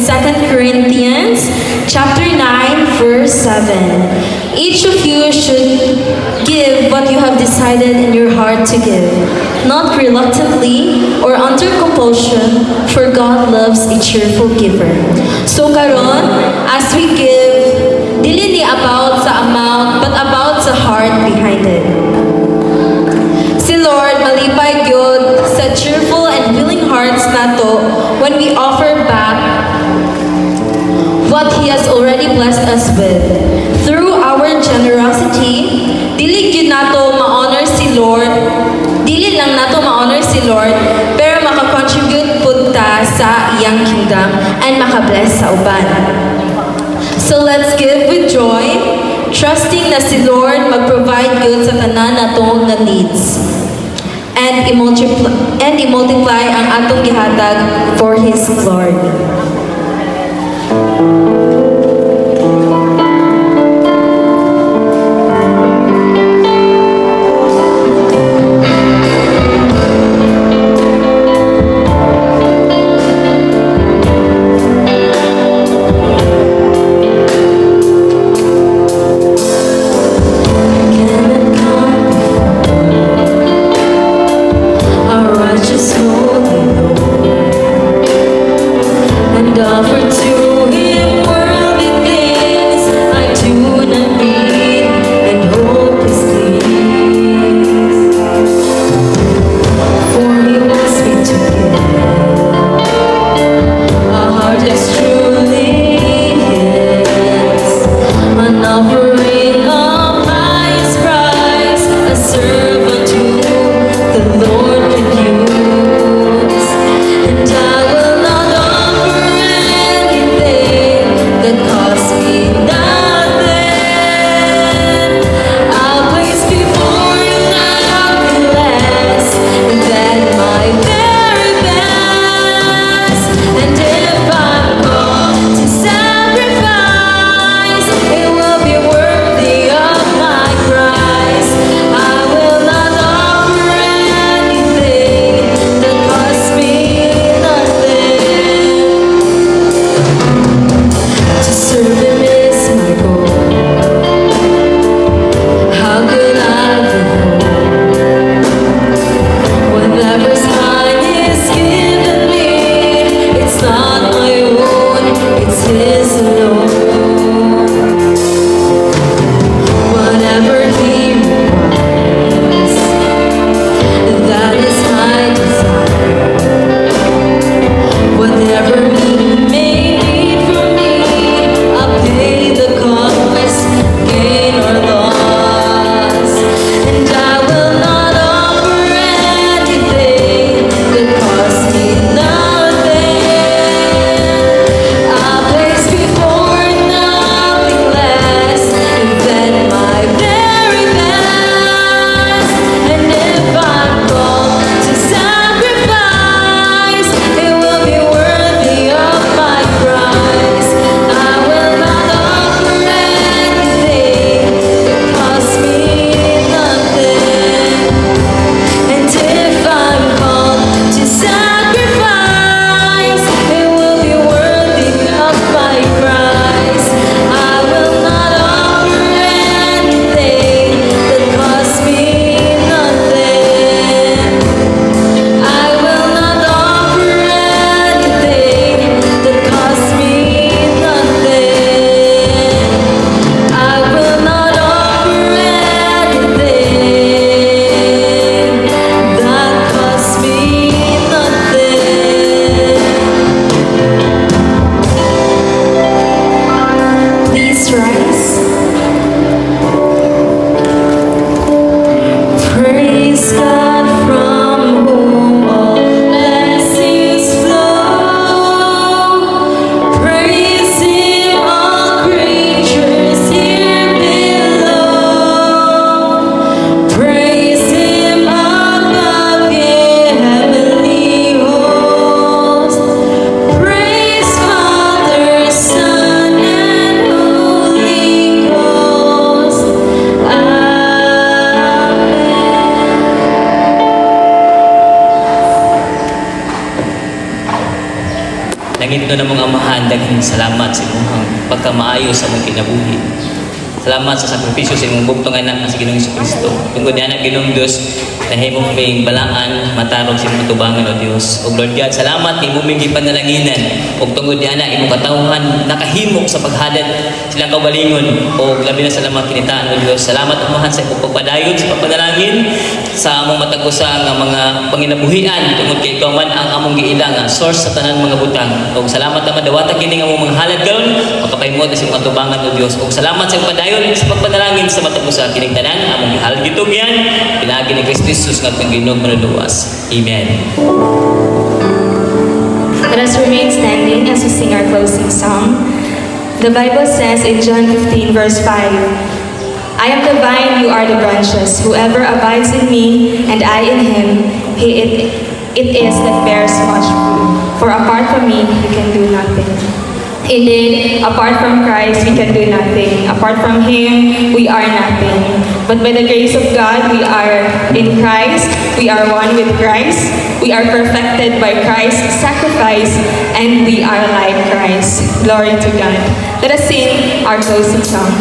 2 Corinthians chapter 9, verse 7. Each of you should give what you have decided in your heart to give, not reluctantly or under compulsion, for God loves a cheerful giver. So karon, as we give, dili ni about sa amount, but about the heart behind it. Si Lord malipay gyud sa cheerful and willing hearts nato when we offer back what He has already blessed us with. Through our generosity, dili gyud nato ma-honor si Lord, dili lang nato ma-honor si Lord, pero maka-contribute pud ta sa iyang kingdom and maka-bless sa uban. So let's give with joy, trusting na si Lord mag-provide good sa tanan natong nga needs. And i-multiply ang atong gihatag for His glory. And offer to Him Langit na namang Amahan, daghang salamat sa imong pagkamaayo sa mong kinabuhi. Salamat sa sakripisyo sa imong bugtong anak na si Ginoong Jesucristo. Tungkol di anak Ginoong Diyos, nahimong may balaan, matarong sa imong tubangan o Diyos. O Lord God, salamat kay imong gipanalaginan. O tungkol di anak, imong katawhan, nakahimok sa paghalad silang kaugalingon. O labi na salamat kinitaan o Diyos. Salamat Amahan sa imong pagpadayon, sa pagpanalangin, sa among matagusa ng mga panginabuhian. Tungkol kay ikaw man ang among giilang, source sa tanan mga butang. O salamat naman, dawata kini ang among mga halad karon, makapahimot sa imong katubangan o Diyos. O salamat sa imong padayon, sa pagpanalangin sa matagusa kining tanan, among gihalad gitog yan, pinagi ni Kristo Jesus nga itong Ginoong manuluwas. Amen. Let us remain standing as we sing our closing song. The Bible says in John 15 verse 5, I am the vine, you are the branches. Whoever abides in me and I in him, it is that bears much fruit. For apart from me, you can do nothing. Indeed, apart from Christ, we can do nothing. Apart from Him, we are nothing. But by the grace of God, we are in Christ. We are one with Christ. We are perfected by Christ's sacrifice, and we are like Christ. Glory to God. Let us sing our closing song.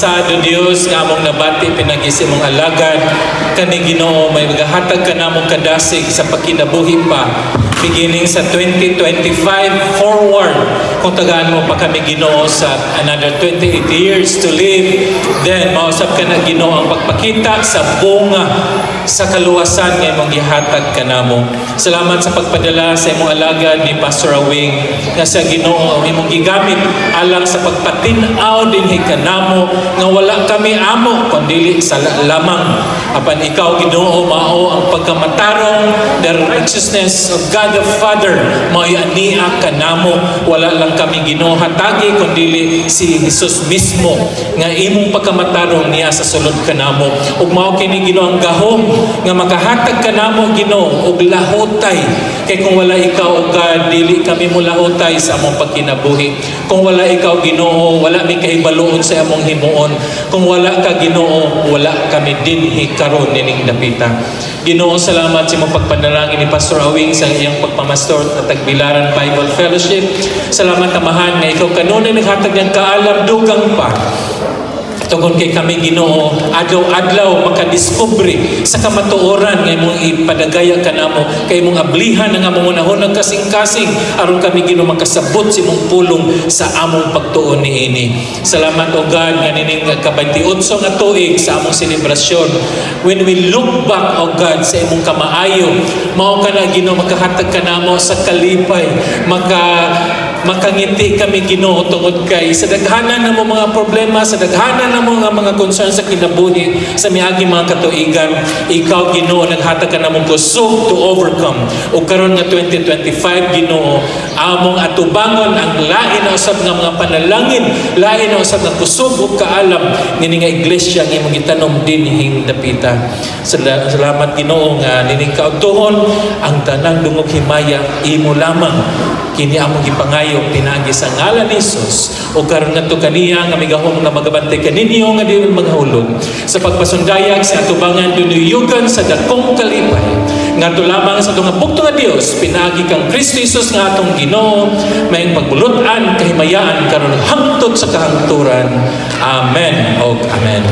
Sado Dios nga among nabati pinag-isi mong alagad kani Ginoo may magahatag ka namong kadasig sa pagkinabuhi pa beginning sa 2025 forward, kung tagaan mo pa kami Ginoo sa another 28 years to live, then mausap ka na Ginoo ang pagpakita sa bunga sa kaluwasan nga imong gihatag kanamo. Salamat sa pagpadala sa imong alagad ni Pastor Awing nga sa Ginoo imong gigamit alang sa pagpatin-aw dinhi kanamo nga wala kami amo kundi sa lamang apan ikaw Ginoo mao ang pagkamatarong, the righteousness of God the Father mao ania kanamo. Wala lang kami Ginoo hatagi kundi si Jesus mismo nga imong pagkamatarong niya sa sulod kanamo. Ug mao kini Ginoo ang gahom nga makahatag kanamo Ginoo og lahutay, kay kung wala ikaw o God dili kami mo lahutay sa among pagkinabuhi. Kung wala ikaw Ginoo wala mi kahibaluon sa among himuon. Kung wala ka Ginoo wala kami dinhi karon nining dapita. Ginoo salamat sa imong pagpanalangin ni Pastor Awing sa iyang pagpamastor sa Tagbilaran Bible Fellowship. Salamat amahan nga ikaw kanunay naghatag ng kaalam dugang pa tungod kay kami Ginoo adlaw-adlaw makadiskubre sa kamatuoran nga imong ipadagaya kanamo, kay imong ablihan nga among unahon kasing-kasing aron kami Ginoo makasabot sa imong pulong sa among pagtuon niini. Salamat o God nga nining ka-28 nga tuig sa among selebrasyon. When we look back o God sa imong kamaayo, mao ka na Ginoo makahatag kanamo sa kalipay, makangiti kami Ginoo tungod kay sa daghanan namo mga problema, sa daghanan namo nga mga concern sa kinabuhi sa miagi mga katuigan, ikaw Ginoo naghatag ka namong kusog to overcome. Ug karon nga 2025 Ginoo among atubangon ang lain na usab nga mga panalangin, lain na usab nga kusog ug kaalam nini nga iglesia nga imong gitanom dinhing dapita. Salamat Ginoo nga nining kaudtohon ang tanang dungog himaya imo lamang kini among gipangayo pinagi sa ngalan ni Jesus. O karon ngadto kaniya nga migahom na magabantay kaninyo nga dili maghulog sa pagpasundayag sa atubangan dunuyugan sa dakong kalipay ngadto lamang sa atong bugtong nga Dios pinagi kang Kristo Jesus nga atong Ginoo may pagbulutan kahimayaan karon hangtod sa kahangturan. Amen og amen.